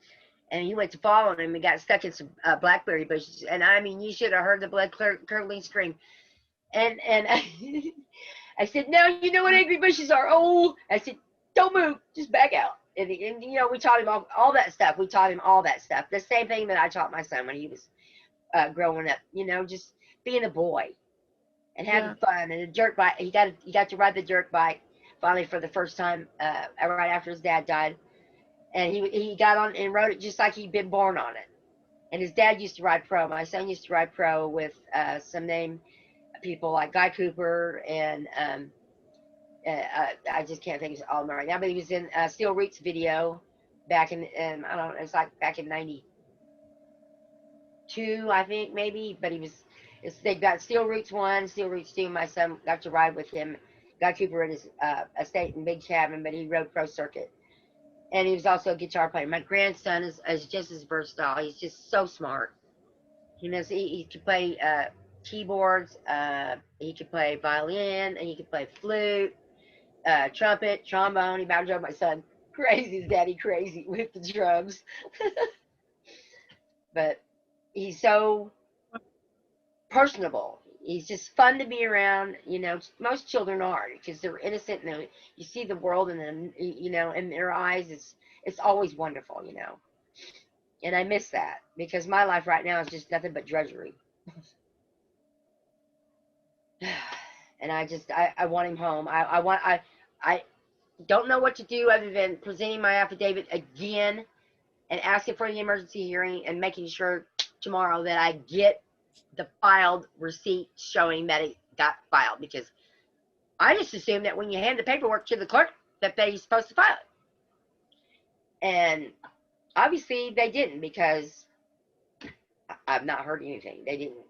and he went to follow him and got stuck in some blackberry bushes. And I mean, you should have heard the blood curdling scream. And I said, no, you know what angry bushes are? Oh, I said, don't move, just back out. And you know, we taught him all that stuff. We taught him all that stuff. The same thing that I taught my son when he was growing up. You know, just being a boy and having fun. And a dirt bike, he got to ride the dirt bike finally for the first time right after his dad died. And he got on and rode it just like he'd been born on it. And his dad used to ride pro. My son used to ride pro with some name people like Guy Cooper and I just can't think of all of them right now. But he was in Steel Roots video back in I don't know, it's like back in '92, I think maybe. But they got Steel Roots 1, Steel Roots 2. My son got to ride with him. Guy Cooper at his estate in Big Cabin, but he rode pro circuit. And he was also a guitar player. My grandson is just as versatile. He's just so smart. He knows he could play keyboards, he could play violin, and he could play flute, trumpet, trombone. He about drove my son crazy, his daddy crazy with the drums. But he's so personable. He's just fun to be around. You know, most children are because they're innocent and you see the world in them. You know, in their eyes, it's always wonderful. You know, and I miss that because my life right now is just nothing but drudgery. And I want him home. I don't know what to do other than presenting my affidavit again and asking for the emergency hearing and making sure tomorrow that I get the filed receipt showing that it got filed, because I just assumed that when you hand the paperwork to the clerk that they're supposed to file it. And obviously they didn't, because I've not heard anything. They didn't,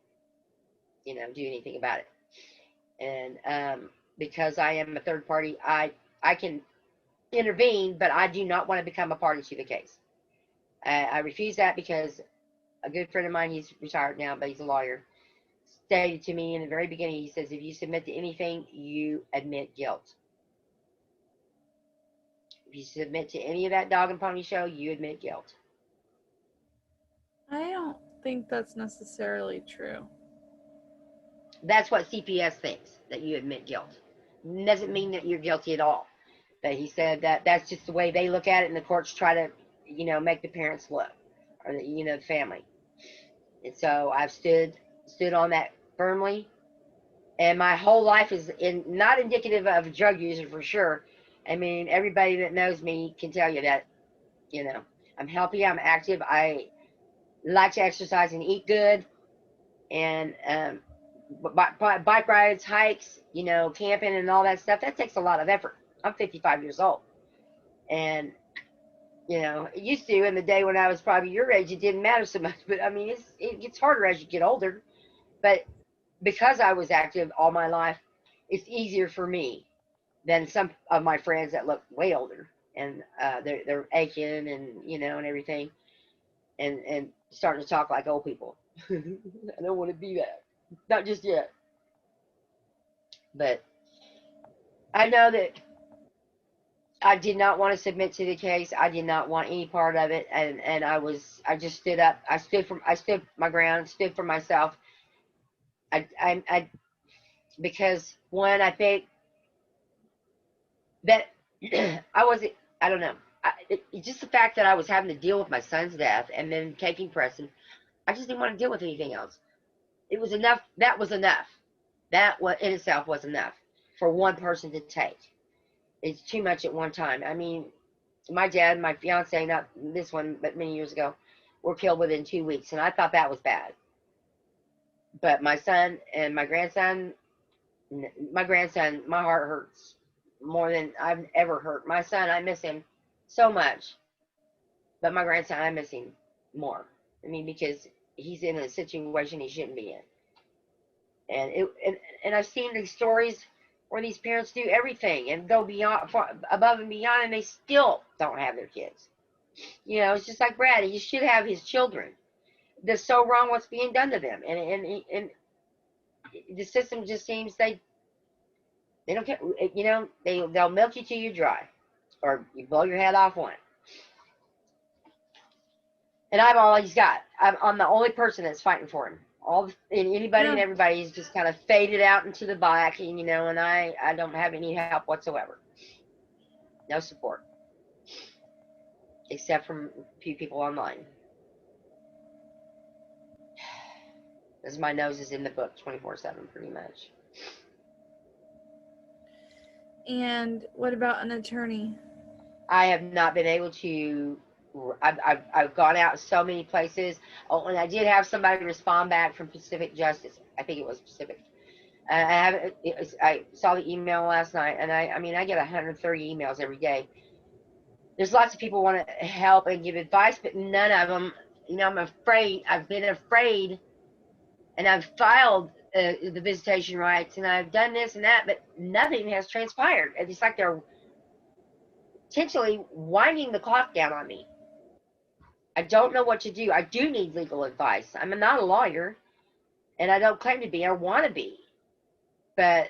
you know, do anything about it. And because I am a third party, I can intervene, but I do not want to become a party to the case. I refuse that because a good friend of mine, he's retired now, but he's a lawyer, stated to me in the very beginning, he says, if you submit to anything, you admit guilt. If you submit to any of that dog and pony show, you admit guilt. I don't think that's necessarily true. That's what CPS thinks, that you admit guilt. Doesn't mean that you're guilty at all. But he said that that's just the way they look at it, and the courts try to, you know, make the parents look, or the, you know, the family. And so I've stood on that firmly, and my whole life is not indicative of a drug user for sure. I mean, everybody that knows me can tell you that, you know, I'm healthy, I'm active, I like to exercise and eat good, and bike rides, hikes, you know, camping and all that stuff, that takes a lot of effort. I'm 55 years old. And, you know, it used to in the day when I was probably your age, it didn't matter so much. But I mean, it gets harder as you get older. But because I was active all my life, it's easier for me than some of my friends that look way older, and they're aching and, you know, and everything, and starting to talk like old people. I don't want to be that. Not just yet. But I know that I did not want to submit to the case. I did not want any part of it, and I just stood up. I stood my ground, stood for myself. I because one, I think that I wasn't. I don't know. Just the fact that I was having to deal with my son's death and then taking Preston, I just didn't want to deal with anything else. It was enough. That was enough. That was in itself was enough for one person to take. It's too much at one time. I mean, my dad, my fiance, not this one, but many years ago, were killed within 2 weeks, and I thought that was bad. But my son and my grandson, my heart hurts more than I've ever hurt. My son, I miss him so much, but my grandson, I miss him more. I mean, because he's in a situation he shouldn't be in. And I've seen these stories where these parents do everything and go beyond, above and beyond, and they still don't have their kids. You know, it's just like Brad. He should have his children. That's so wrong what's being done to them, and the system just seems they don't care. You know, they'll milk you till you dry, or you blow your head off one. And I'm all he's got. I'm the only person that's fighting for him. Anybody and everybody is just kind of faded out into the back, and and I don't have any help whatsoever. No support, except from a few people online. As my nose is in the book 24/7, pretty much. And what about an attorney? I have not been able to. I've gone out so many places. Oh, and I did have somebody respond back from Pacific Justice. I think it was Pacific. I saw the email last night, and I mean, I get 130 emails every day. There's lots of people want to help and give advice, but none of them. I'm afraid. I've been afraid, and I've filed the visitation rights, and I've done this and that, but nothing has transpired. It's like they're potentially winding the clock down on me. I don't know what to do. I do need legal advice. I'm not a lawyer, and I don't claim to be or want to be. But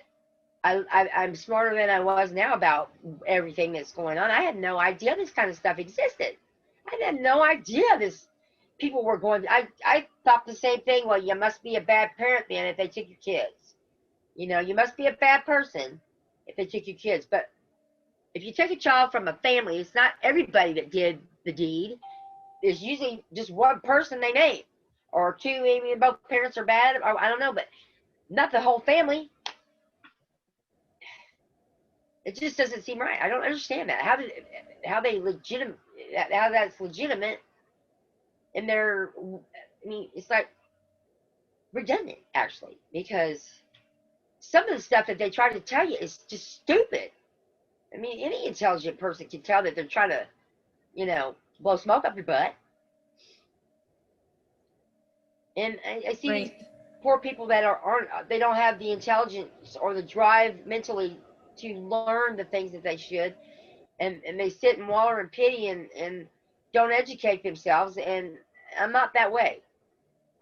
I'm smarter than I was now about everything that's going on. I had no idea this kind of stuff existed. I had no idea this people were going. I thought the same thing. Well, you must be a bad parent then if they took your kids. You must be a bad person if they took your kids. But if you take a child from a family, it's not everybody that did the deed. There's usually just one person they name, or two, maybe both parents are bad, or I don't know, but not the whole family. It just doesn't seem right. I don't understand that. How that's legitimate, and it's like redundant actually, because some of the stuff that they try to tell you is just stupid. I mean, any intelligent person can tell that they're trying to, blow smoke up your butt. And I see these poor people that they don't have the intelligence or the drive mentally to learn the things that they should, and they sit and wallow in pity and don't educate themselves. And I'm not that way.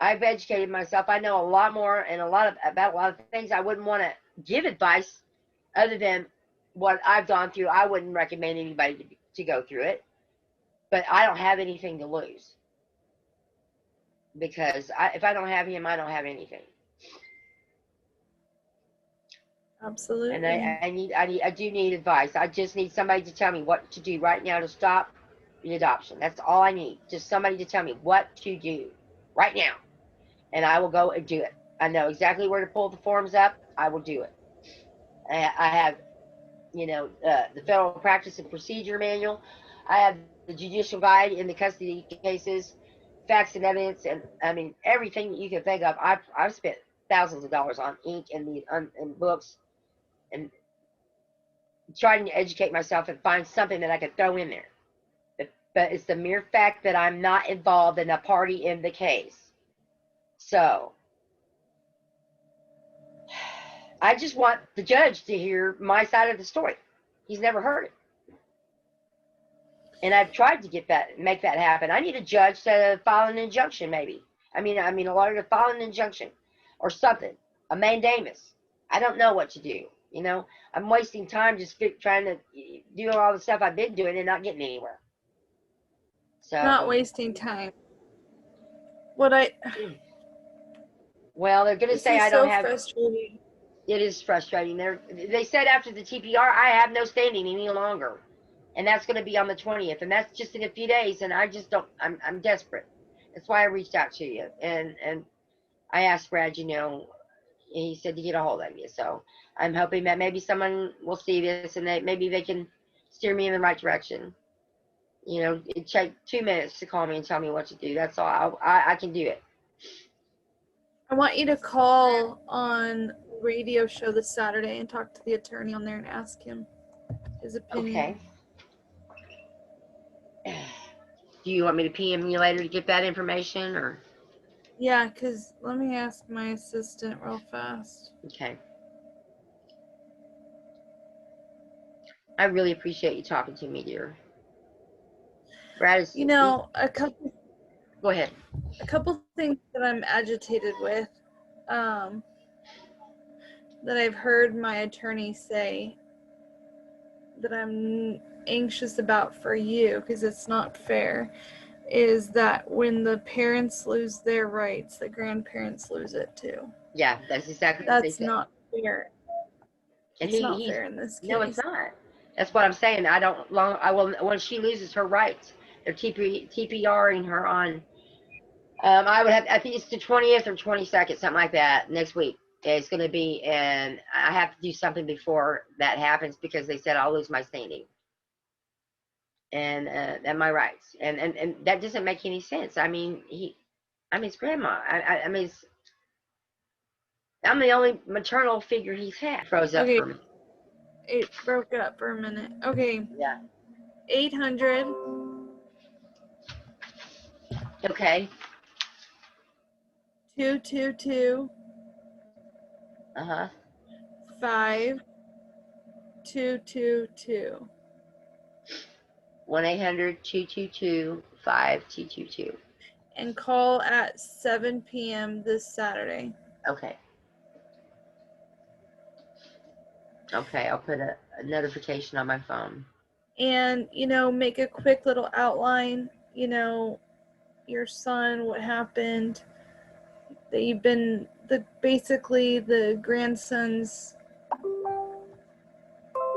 I've educated myself. I know a lot more and about a lot of things. I wouldn't want to give advice other than what I've gone through. I wouldn't recommend anybody to go through it, but I don't have anything to lose, because if I don't have him, I don't have anything. Absolutely. And I do need advice. I just need somebody to tell me what to do right now to stop the adoption. That's all I need. Just somebody to tell me what to do right now, and I will go and do it. I know exactly where to pull the forms up. I will do it. I have, the Federal Practice and Procedure Manual. I have the Judicial Guide in the custody cases, facts and evidence, and I mean everything that you can think of. I've spent thousands of dollars on ink and books, and trying to educate myself and find something that I could throw in there. But it's the mere fact that I'm not involved in a party in the case. So I just want the judge to hear my side of the story. He's never heard it. And I've tried to make that happen. I need a judge to file an injunction, maybe. I mean, a lawyer to file an injunction or something, a mandamus. I don't know what to do. You know, I'm wasting time just trying to do all the stuff I've been doing and not getting anywhere. Not So, wasting time. What I well, they're going to This say is I don't so have. frustrating. It is frustrating. They said after the TPR, I have no standing any longer, and that's going to be on the 20th, and that's just in a few days. And I just don't. I'm desperate. That's why I reached out to you, and I asked Brad. You know, and he said to get a hold of you. So I'm hoping that maybe someone will see this, and maybe they can steer me in the right direction. You know, it take 2 minutes to call me and tell me what to do. That's all. I can do it. I want you to call on radio show this Saturday and talk to the attorney on there and ask him his opinion. Okay. Do you want me to PM you later to get that information, or? Yeah, because let me ask my assistant real fast. Okay. I really appreciate you talking to me, dear. Brad is. You know, a couple Go ahead. things that I'm agitated with, that I've heard my attorney say that I'm anxious about for you, because it's not fair, is that when the parents lose their rights, the grandparents lose it too. Yeah, that's exactly what they That's said. not fair. And It's not fair in this case. No, it's not. That's what I'm saying. I will, when she loses her rights, they're TPRing her on, I think it's the 20th or 22nd, something like that, next week. It's going to be, and I have to do something before that happens because they said I'll lose my standing and my rights. And that doesn't make any sense. I mean, his grandma. I mean, I'm the only maternal figure he's had. Froze up Okay, for me. it broke up for a minute. Okay. Yeah. 800 Okay. 222 Uh-huh. 5222. 1-800-222-5222. And call at 7 p.m. this Saturday. Okay. Okay, I'll put a notification on my phone. And, you know, make a quick little outline, you know, your son, what happened, that you've been basically the grandson's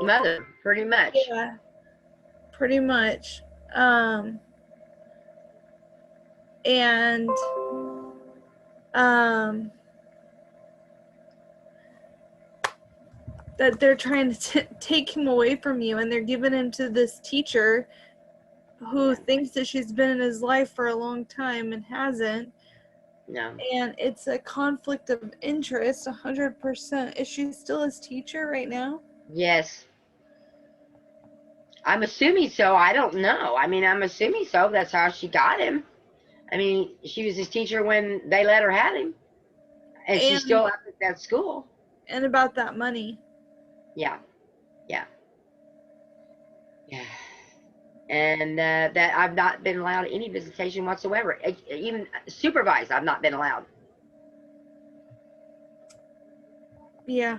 Mother, pretty much. Yeah, pretty much. And that they're trying to take him away from you, and they're giving him to this teacher who thinks that she's been in his life for a long time and hasn't. No. And it's a conflict of interest, 100%. Is she still his teacher right now? Yes. I'm assuming so. I don't know. I mean, I'm assuming so. That's how she got him. I mean, she was his teacher when they let her have him. And she's still up at that school. And about that money. Yeah. Yeah. Yeah. And that I've not been allowed any visitation whatsoever. Even supervised, I've not been allowed. Yeah.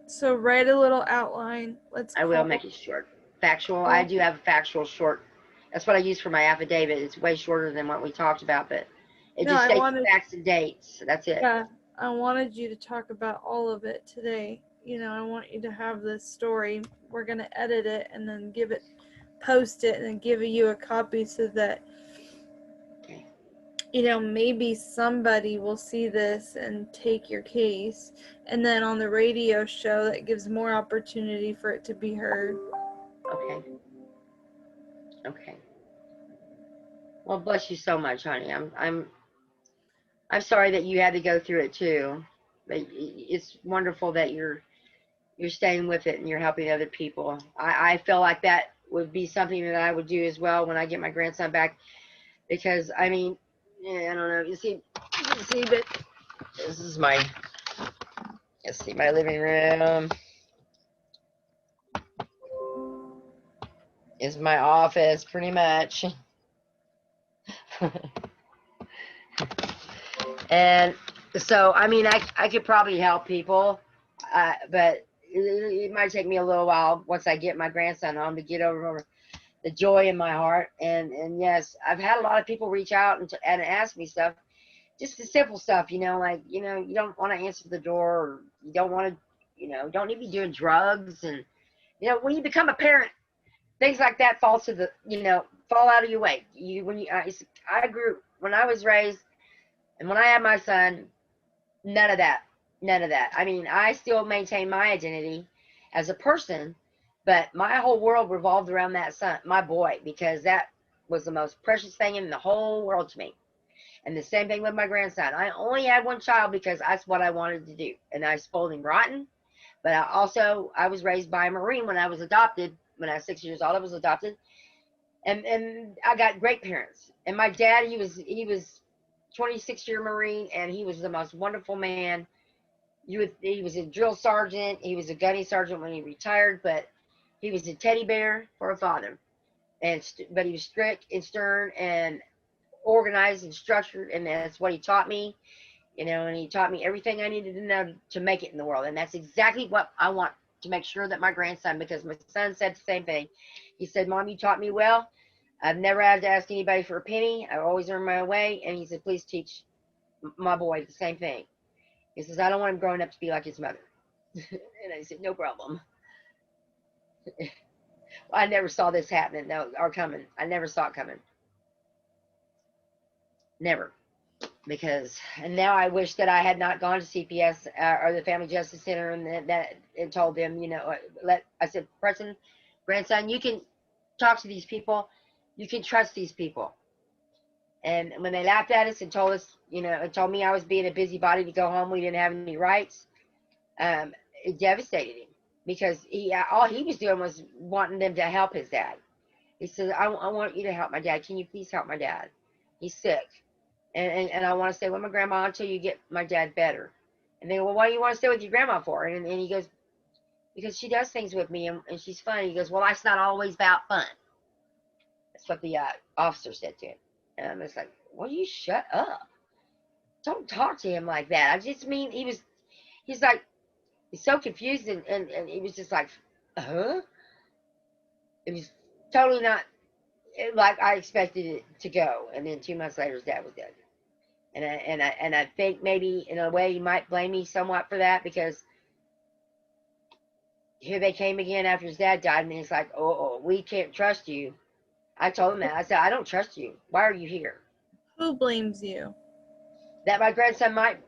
So write a little outline. I will make it short. Factual. I do have a factual short. That's what I use for my affidavit. It's way shorter than what we talked about, but it just states facts and dates. That's it. Yeah. I wanted you to talk about all of it today. You know, I want you to have this story. We're going to edit it and then post it and then give you a copy so that, you know, maybe somebody will see this and take your case. And then on the radio show, that gives more opportunity for it to be heard. Okay. Okay. Well, bless you so much, honey. I'm sorry that you had to go through it too. But it's wonderful that you're staying with it and you're helping other people. I feel like that would be something that I would do as well when I get my grandson back, because I mean, I don't know. You see, but this is my living room. Is my office pretty much. And so, I mean, I could probably help people, but it might take me a little while once I get my grandson home to get over the joy in my heart. And yes, I've had a lot of people reach out and ask me stuff, just the simple stuff, like, you don't want to answer the door, or you don't want to, don't need to be doing drugs. And, when you become a parent, things like that fall out of your way. I grew, when I was raised, and when I had my son, none of that. None of that. I mean, I still maintain my identity as a person, but my whole world revolved around that son, my boy, because that was the most precious thing in the whole world to me. And the same thing with my grandson. I only had one child because that's what I wanted to do. And I spoiled him rotten. But I was raised by a Marine when I was adopted. When I was 6 years old, I was adopted. And I got great parents. And my dad, he was 26-year Marine, and he was the most wonderful man. He was a drill sergeant. He was a gunny sergeant when he retired, but he was a teddy bear for a father. But he was strict and stern and organized and structured, and that's what he taught me. And he taught me everything I needed to know to make it in the world. And that's exactly what I want to make sure that my grandson, because my son said the same thing. He said, Mom, you taught me well. I've never had to ask anybody for a penny. I've always earned my way. And he said, please teach my boy the same thing. He says, I don't want him growing up to be like his mother. And I said, no problem. I never saw this happening, though, or coming. I never saw it coming. Never. And now I wish that I had not gone to CPS or the Family Justice Center and told them, I said, Preston, grandson, you can talk to these people. You can trust these people. And when they laughed at us and told us, and told me I was being a busybody to go home, we didn't have any rights, it devastated him, because all he was doing was wanting them to help his dad. He said, I want you to help my dad. Can you please help my dad? He's sick. And I want to stay with my grandma until you get my dad better. And they go, well, why do you want to stay with your grandma for? And he goes, because she does things with me and she's fun. He goes, well, that's not always about fun. That's what the officer said to him. And I'm just like, well, you shut up. Don't talk to him like that. I just mean, he's so confused, and he was just like, huh? It was totally not like I expected it to go. And then 2 months later, his dad was dead. And I think maybe in a way he might blame me somewhat for that, because here they came again after his dad died, and he's like, oh, we can't trust you. I told him that. I said, I don't trust you. Why are you here? Who blames you? That my grandson might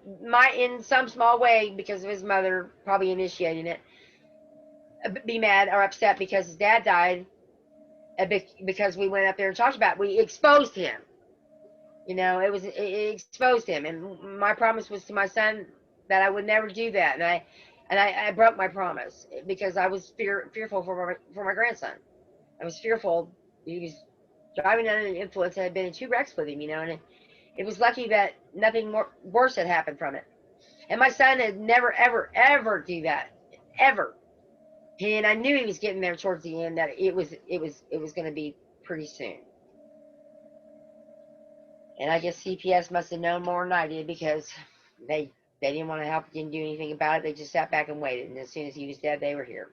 in some small way, because of his mother probably initiating it, be mad or upset because his dad died, because we went up there and talked about it. We exposed him. It exposed him, and my promise was to my son that I would never do that, and I broke my promise because I was fearful for my grandson. I was fearful. He was driving under the influence. I had been in 2 wrecks with him, and it was lucky that nothing worse had happened from it. And my son had never, ever, ever do that, ever. And I knew he was getting there towards the end, that it was going to be pretty soon. And I guess CPS must have known more than I did, because they didn't want to help, didn't do anything about it. They just sat back and waited. And as soon as he was dead, they were here.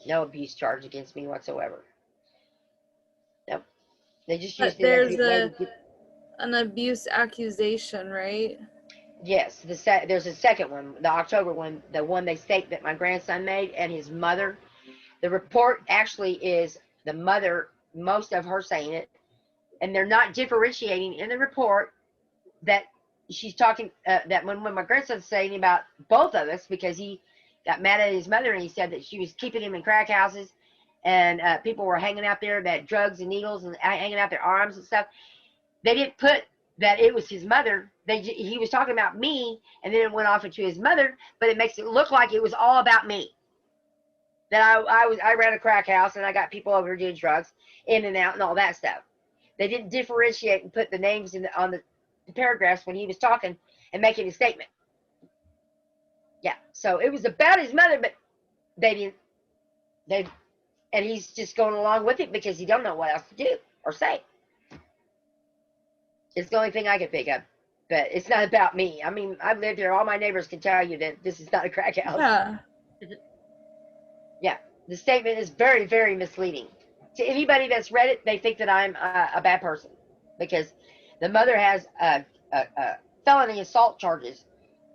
No abuse charge against me whatsoever. Nope. They just used But there's an abuse accusation, right? Yes, there's a second one, the October one, the one they state that my grandson made, and his mother. The report actually is the mother, most of her saying it, and they're not differentiating in the report that she's talking, that when my grandson's saying about both of us, because he got mad at his mother and he said that she was keeping him in crack houses, and people were hanging out there, that drugs and needles and hanging out their arms and stuff. They didn't put that it was his mother. He was talking about me, and then it went off into his mother, but it makes it look like it was all about me. That I ran a crack house, and I got people over doing drugs in and out and all that stuff. They didn't differentiate and put the names on the paragraphs when he was talking and making a statement. Yeah, so it was about his mother, but and he's just going along with it because he don't know what else to do or say. It's the only thing I can think of. But it's not about me. I mean, I've lived here. All my neighbors can tell you that this is not a crack house. Yeah. Yeah. The statement is very, very misleading. To anybody that's read it, they think that I'm a bad person because the mother has felony assault charges,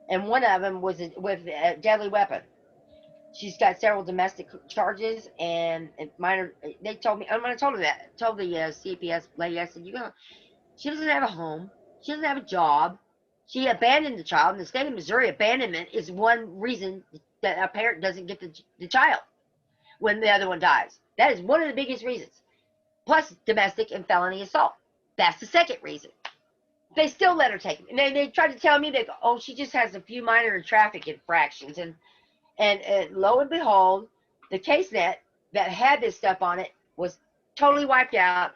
and one of them was with a deadly weapon. She's got several domestic charges and minor. They told me, when I told her that, told the CPS lady, I said, she doesn't have a home. She doesn't have a job. She abandoned the child. In the state of Missouri, abandonment is one reason that a parent doesn't get the child when the other one dies. That is one of the biggest reasons. Plus domestic and felony assault. That's the second reason. They still let her take it. And they tried to tell me that, oh, she just has a few minor traffic infractions. And lo and behold, the case net that had this stuff on it was totally wiped out.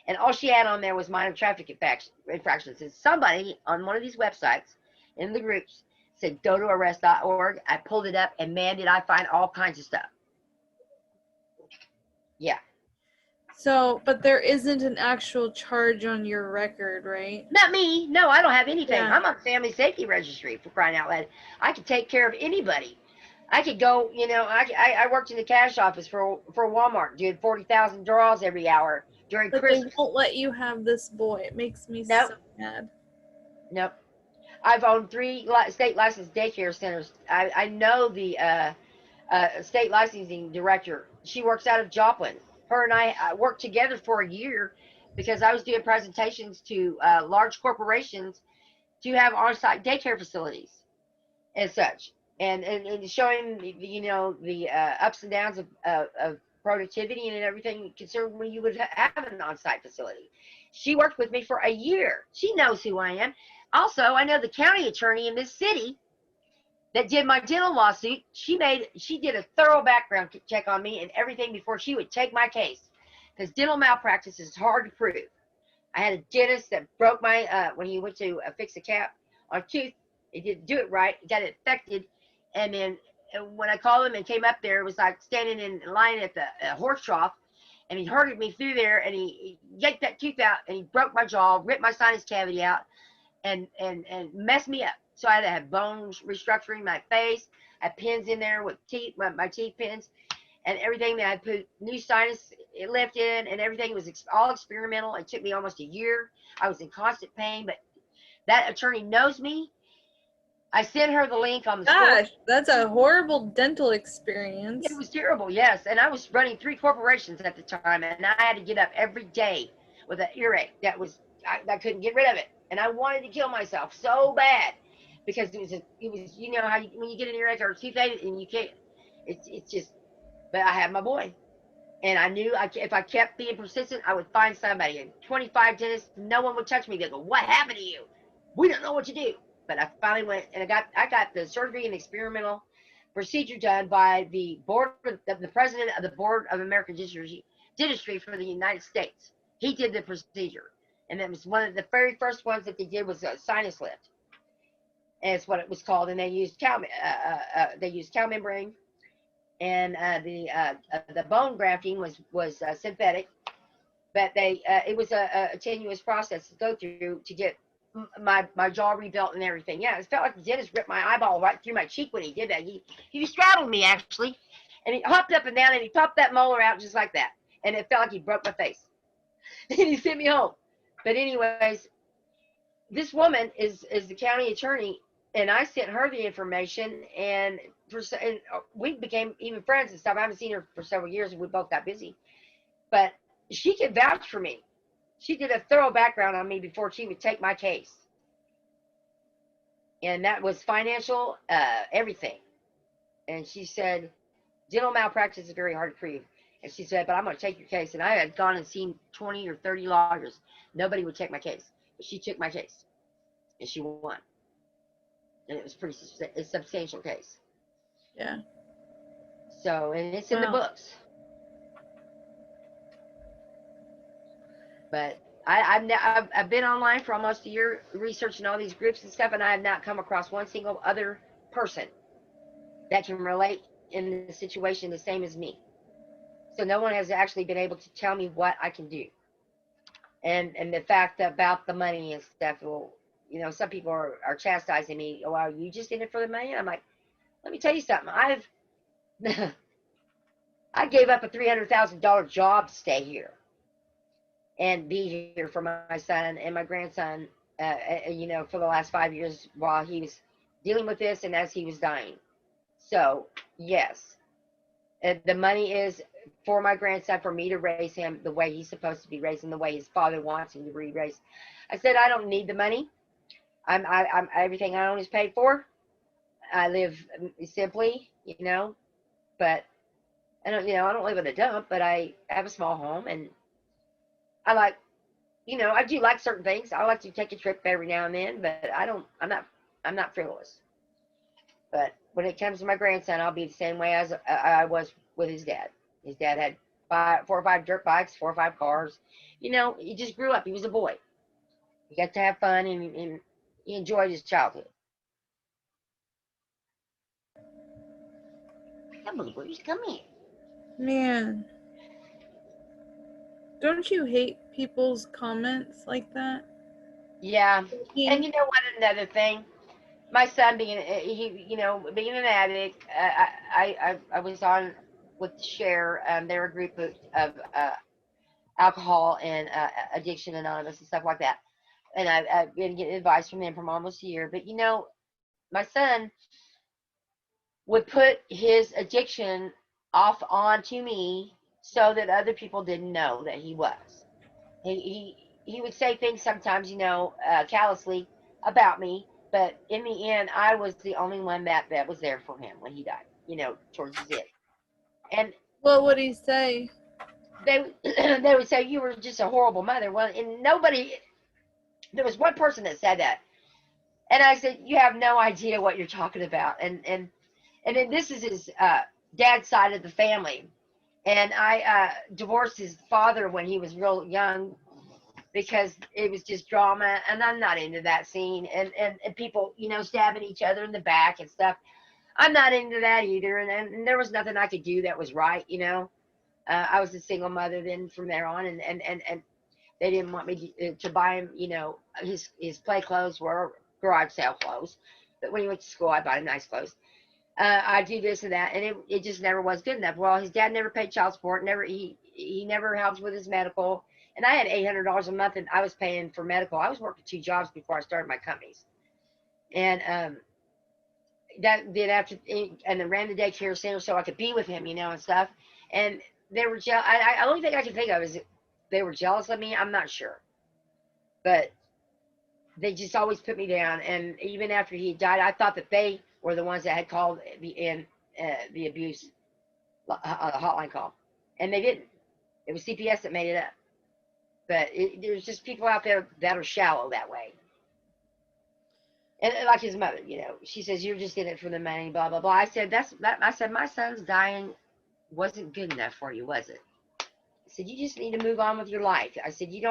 And all she had on there was minor traffic infractions. And somebody on one of these websites in the groups said, go to arrest.org. I pulled it up, and man, did I find all kinds of stuff. Yeah. So, but there isn't an actual charge on your record, right? Not me. No, I don't have anything. Yeah. I'm on Family Safety Registry, for crying out loud. I could take care of anybody. I could go, I worked in the cash office for Walmart, doing 40,000 draws every hour during But Christmas. they won't let you have this boy. It makes me Nope. so mad. Nope. I've owned 3 state licensed daycare centers. I know the state licensing director. She works out of Joplin. Her and I worked together for a year because I was doing presentations to large corporations to have on-site daycare facilities and such, and showing the ups and downs of productivity and everything concerned when you would have an on-site facility. She worked with me for a year. She knows who I am. Also, I know the county attorney in this city that did my dental lawsuit. She did a thorough background check on me and everything before she would take my case, because dental malpractice is hard to prove. I had a dentist that broke my when he went to fix a cap on a tooth. He didn't do it right. He got it infected, and then when I called him and came up there, it was like standing in line at the horse trough, and he herded me through there, and he yanked that tooth out, and he broke my jaw, ripped my sinus cavity out, and messed me up. So I had to have bones restructuring my face. I had pins in there with teeth, my teeth pins, and everything that I put new sinus lift in, and everything was all experimental. It took me almost a year. I was in constant pain, but that attorney knows me. I sent her the link on the Gosh, story. that's a horrible dental experience. It was terrible, yes. And I was running 3 corporations at the time, and I had to get up every day with an earache I couldn't get rid of it, and I wanted to kill myself so bad because it was how when you get an earache or a toothache and you can't, it's just. But I had my boy, and I knew if I kept being persistent, I would find somebody. And 25 dentists, no one would touch me. They go, "What happened to you? We don't know what to do." But I finally went, and I got the surgery and experimental procedure done by the president of the Board of American Dentistry for the United States. He did the procedure, and it was one of the very first ones that they did was a sinus lift, and it's what it was called. And they used cow membrane, and the bone grafting was synthetic, but it was a tenuous process to go through to get my jaw rebuilt and everything. Yeah, it felt like the dentist ripped my eyeball right through my cheek when he did that. He straddled me actually, and he hopped up and down and he popped that molar out just like that, and it felt like he broke my face. And he sent me home. But anyways, this woman is the county attorney, and I sent her the information, and we became even friends and stuff. I haven't seen her for several years, and we both got busy. But she could vouch for me. She did a thorough background on me before she would take my case. And that was financial, everything. And she said, dental malpractice is very hard to prove. And she said, but I'm going to take your case. And I had gone and seen 20 or 30 lawyers. Nobody would take my case. But she took my case. And she won. And it was a substantial case. Yeah. So, and it's in the books. But I've been online for almost a year researching all these groups and stuff, and I have not come across one single other person that can relate in the situation the same as me. So no one has actually been able to tell me what I can do. And the fact about the money and stuff. Well, you know, some people are chastising me. Oh, are you just in it for the money? And I'm like, let me tell you something. I gave up a $300,000 job to stay here and be here for my son and my grandson. You know, for the last 5 years while he was dealing with this and as he was dying. So yes, the money is for my grandson, for me to raise him the way he's supposed to be raised and the way his father wants him to be raised. I said I don't need the money. I'm everything I own is paid for. I live simply, you know, but I don't live in a dump, but I have a small home, and I like, I do like certain things. I like to take a trip every now and then, but I'm not frivolous. But when it comes to my grandson, I'll be the same way as I was with his dad. His dad had 4 or 5 dirt bikes, 4 or 5 cars. He just grew up. He was a boy. He got to have fun, and he enjoyed his childhood. Come on, boys, come here. Man, don't you hate people's comments like that? Yeah, and Yeah. you know what? Another thing, my son being an addict, I was on with Share. They're a group of alcohol and addiction anonymous and stuff like that. And I've been getting advice from them for almost a year. But my son would put his addiction off onto me so that other people didn't know that he was. He would say things sometimes, callously about me, but in the end, I was the only one that was there for him when he died. Towards his end. And What would he say? they they would say you were just a horrible mother. Well, and nobody. There was one person that said that, and I said, you have no idea what you're talking about. And then this is his dad's side of the family. And I divorced his father when he was real young because it was just drama, and I'm not into that scene. And people, stabbing each other in the back and stuff. I'm not into that either. And there was nothing I could do that was right. I was a single mother then from there on, and they didn't want me to buy him, his play clothes were garage sale clothes. But when he went to school, I bought him nice clothes. I do this and that, and it just never was good enough. Well, his dad never paid child support. He never helped with his medical, and I had $800 a month, and I was paying for medical. I was working 2 jobs before I started my companies, and that then after and then ran the daycare center so I could be with him, and stuff. And they were jealous. I only thing I can think of is they were jealous of me. I'm not sure, but they just always put me down. And even after he died, I thought that they were the ones that had called the abuse hotline call, and they didn't. It was CPS that made it up. But there's just people out there that are shallow that way. And like his mother, she says you're just in it for the money, blah blah blah. I said I said my son's dying wasn't good enough for you, was it? I said you just need to move on with your life. I said you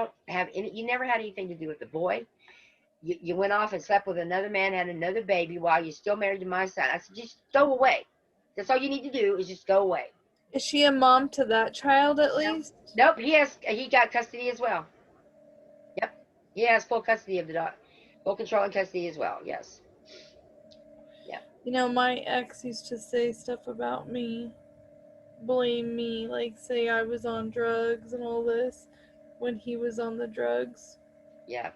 never had anything to do with the boy. You went off and slept with another man, had another baby while you're still married to my son. I said, just go away. That's all you need to do is just go away. Is she a mom to that child at least? Nope. He got custody as well. Yep. He has full custody of the dog, full control and custody as well. Yes. Yep. My ex used to say stuff about me, blame me, like say I was on drugs and all this when he was on the drugs. Yeah.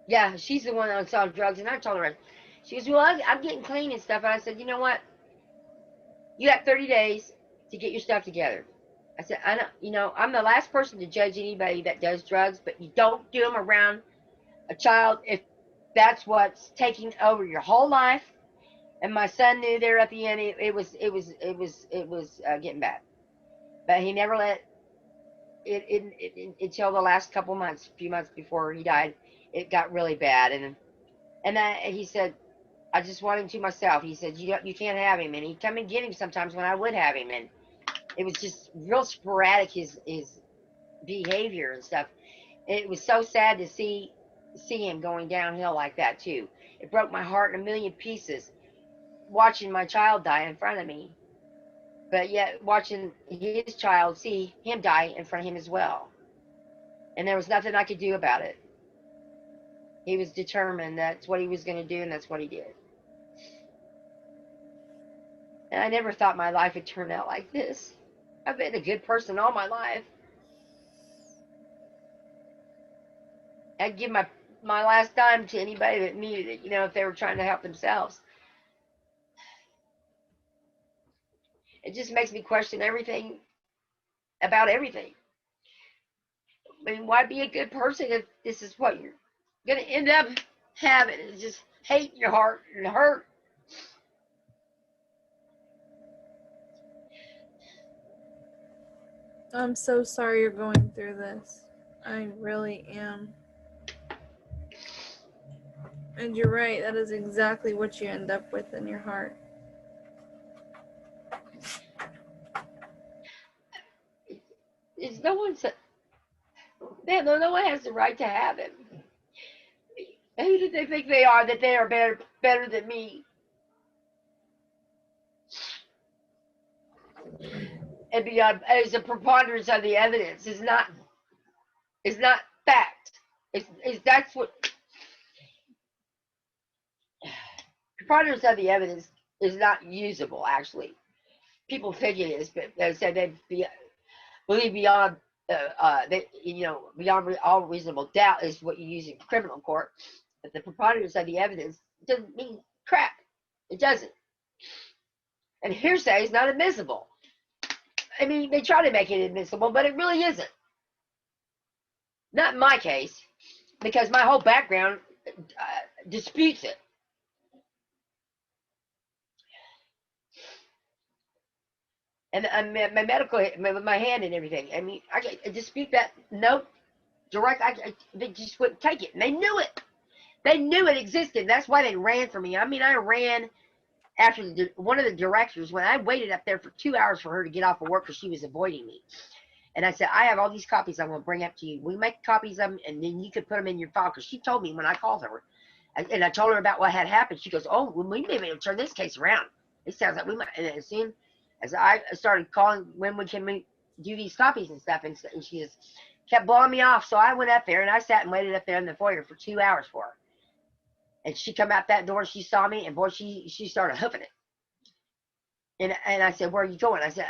Yeah. She's the one that saw drugs, and I told her. She goes, well, I'm getting clean and stuff. And I said, you know what? You got 30 days to get your stuff together. I said, I'm the last person to judge anybody that does drugs, but you don't do them around a child if that's what's taking over your whole life. And my son knew there at the end it was getting bad, but he never let it until the last few months before he died. It got really bad, and he said, I just want him to myself. He said, you can't have him, and he'd come and get him sometimes when I would have him, and it was just real sporadic his behavior and stuff. It was so sad to see him going downhill like that too. It broke my heart in a million pieces watching my child die in front of me, but yet watching his child see him die in front of him as well. And there was nothing I could do about it. He was determined that's what he was going to do, and that's what he did. And I never thought my life would turn out like this. I've been a good person all my life. I'd give my last dime to anybody that needed it, if they were trying to help themselves. It just makes me question everything about everything. I mean, why be a good person if this is what you're going to end up having? Is just hate in your heart and hurt. I'm so sorry you're going through this. I really am. And you're right, that is exactly what you end up with in your heart. It's no one has the right to have him. Who do they think they are, that they are better than me? And beyond, as a preponderance of the evidence is not fact. That's what preponderance of the evidence is not usable. Actually, people think it is, but they said they believe beyond beyond all reasonable doubt is what you use in criminal court. But the preponderance of the evidence doesn't mean crap. It doesn't. And hearsay is not admissible. I mean, they try to make it admissible, but it really isn't. Not in my case, because my whole background disputes it. And my medical, my hand and everything. I mean, I dispute that. Nope. Direct. They just wouldn't take it. And they knew it. They knew it existed. That's why they ran for me. I mean, I ran after one of the directors when I waited up there for 2 hours for her to get off of work because she was avoiding me. And I said, I have all these copies I'm going to bring up to you. We make copies of them, and then you could put them in your file. Because she told me when I called her, and I told her about what had happened. She goes, oh, well, we may be able to turn this case around. It sounds like we might. And as soon as I started calling when we can do these copies and stuff, and she just kept blowing me off. So I went up there, and I sat and waited up there in the foyer for 2 hours for her. And she come out that door, she saw me, and boy, she started hoofing it. And I said, where are you going? I said,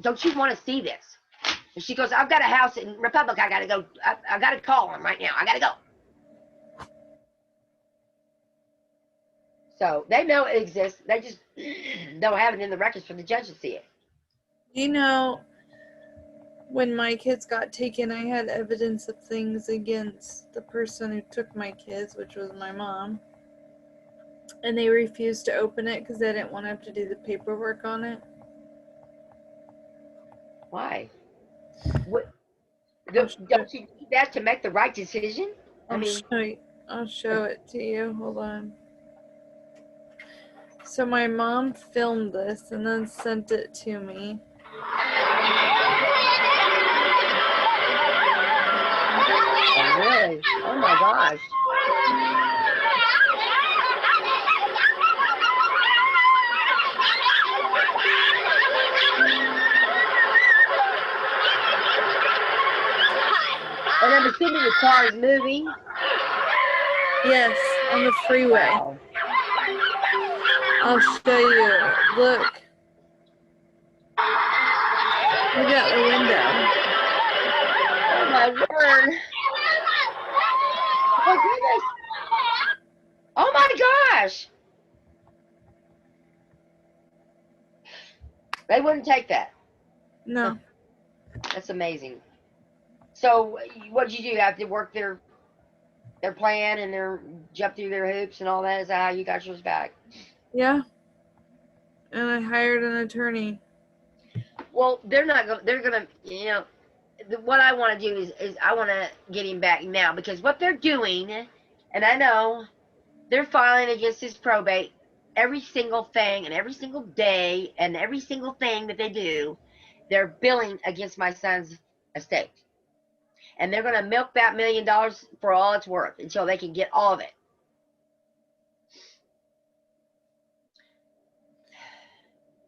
don't you want to see this? And she goes, I've got a house in Republic. I got to go. I got to call them right now. I got to go. So they know it exists. They just don't have it in the records for the judge to see it. When my kids got taken, I had evidence of things against the person who took my kids, which was my mom. And they refused to open it because they didn't want to have to do the paperwork on it. Why? What? Don't you do that to make the right decision? I'll show it to you. Hold on. So my mom filmed this and then sent it to me. Oh, really? Oh my gosh. And I'm assuming the car is moving. Yes, on the freeway. Wow. I'll show you. Look. Look out the window. Oh my word. Oh goodness. Oh my gosh. They wouldn't take that. No. That's amazing. So what did you do? You have to work their plan and jump through their hoops and all that? Is that how you got yours back? Yeah. And I hired an attorney. Well, they're gonna, what I want to do is I want to get him back now, because what they're doing, and I know they're filing against his probate every single thing and every single day, and every single thing that they do, they're billing against my son's estate. And they're going to milk that $1 million for all it's worth until they can get all of it.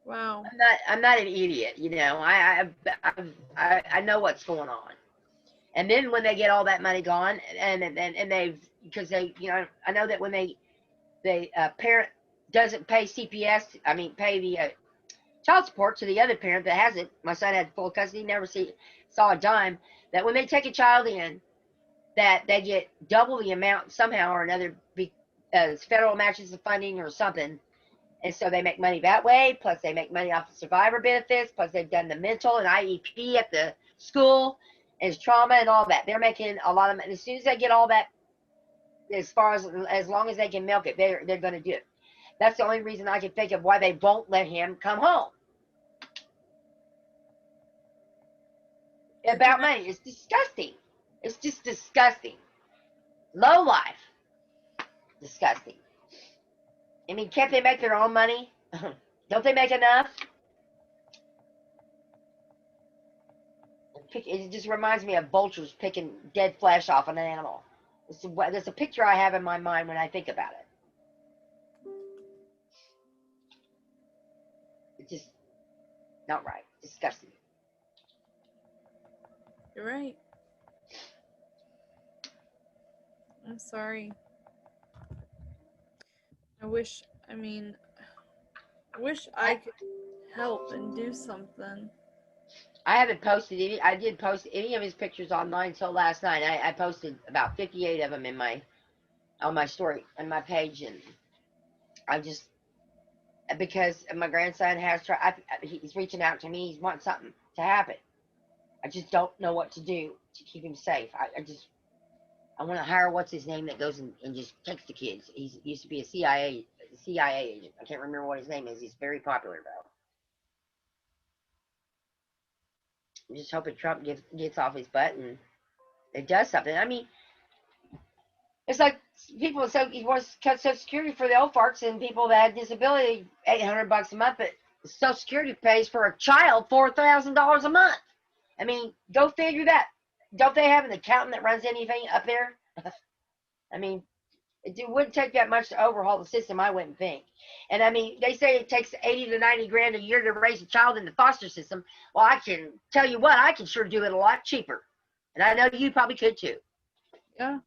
Wow. I'm not an idiot, I know what's going on. And then when they get all that money gone, and because they, I know that when they parent doesn't pay CPS, pay the child support to the other parent that has it. My son had full custody, never saw a dime. That when they take a child in, that they get double the amount somehow or another, because federal matches the funding or something. And so they make money that way, plus they make money off the survivor benefits, plus they've done the mental and IEP at the school and trauma and all that. They're making a lot of money. As soon as they get all that, as long as they can milk it, they're going to do it. That's the only reason I can think of why they won't let him come home. About money. It's disgusting. It's just disgusting. Low life. Disgusting. Can't they make their own money? Don't they make enough? It just reminds me of vultures picking dead flesh off an animal. There's a picture I have in my mind when I think about it. It's just not right. Disgusting. You're right. I'm sorry. I wish I could help and do something. I haven't posted any. I did post any of his pictures online until last night. I posted about 58 of them on my story on my page, and I just, because my grandson has tried. He's reaching out to me. He wants something to happen. I just don't know what to do to keep him safe. I want to hire what's his name that goes and just takes the kids. He used to be a CIA agent. I can't remember what his name is. He's very popular though. I'm just hoping Trump gets off his butt and it does something. It's like people say he wants to cut Social Security for the old farts and people that had disability, $800 a month, but Social Security pays for a child $4,000 a month. Go figure that. Don't they have an accountant that runs anything up there? It wouldn't take that much to overhaul the system, I wouldn't think. And they say it takes 80 to 90 grand a year to raise a child in the foster system. Well, I can tell you what, I can sure do it a lot cheaper. And I know you probably could too. Yeah.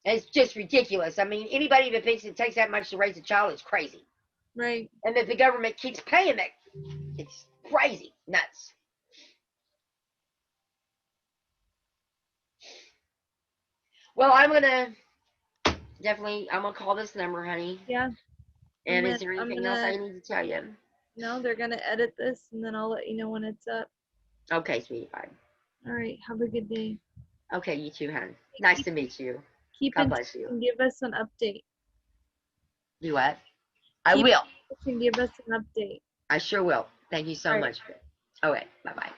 It's just ridiculous. Anybody that thinks it takes that much to raise a child is crazy. Right. And that the government keeps paying that, it's crazy, nuts. Well, I'm gonna call this number, honey. Yeah. And is there anything else I need to tell you? No, they're gonna edit this and then I'll let you know when it's up. Okay, sweetie pie. All right. Have a good day. Okay, you too, hon. Nice to meet you. God bless you. And give us an update. Do what? I will. And give us an update. I sure will. Thank you so much. Okay, bye-bye.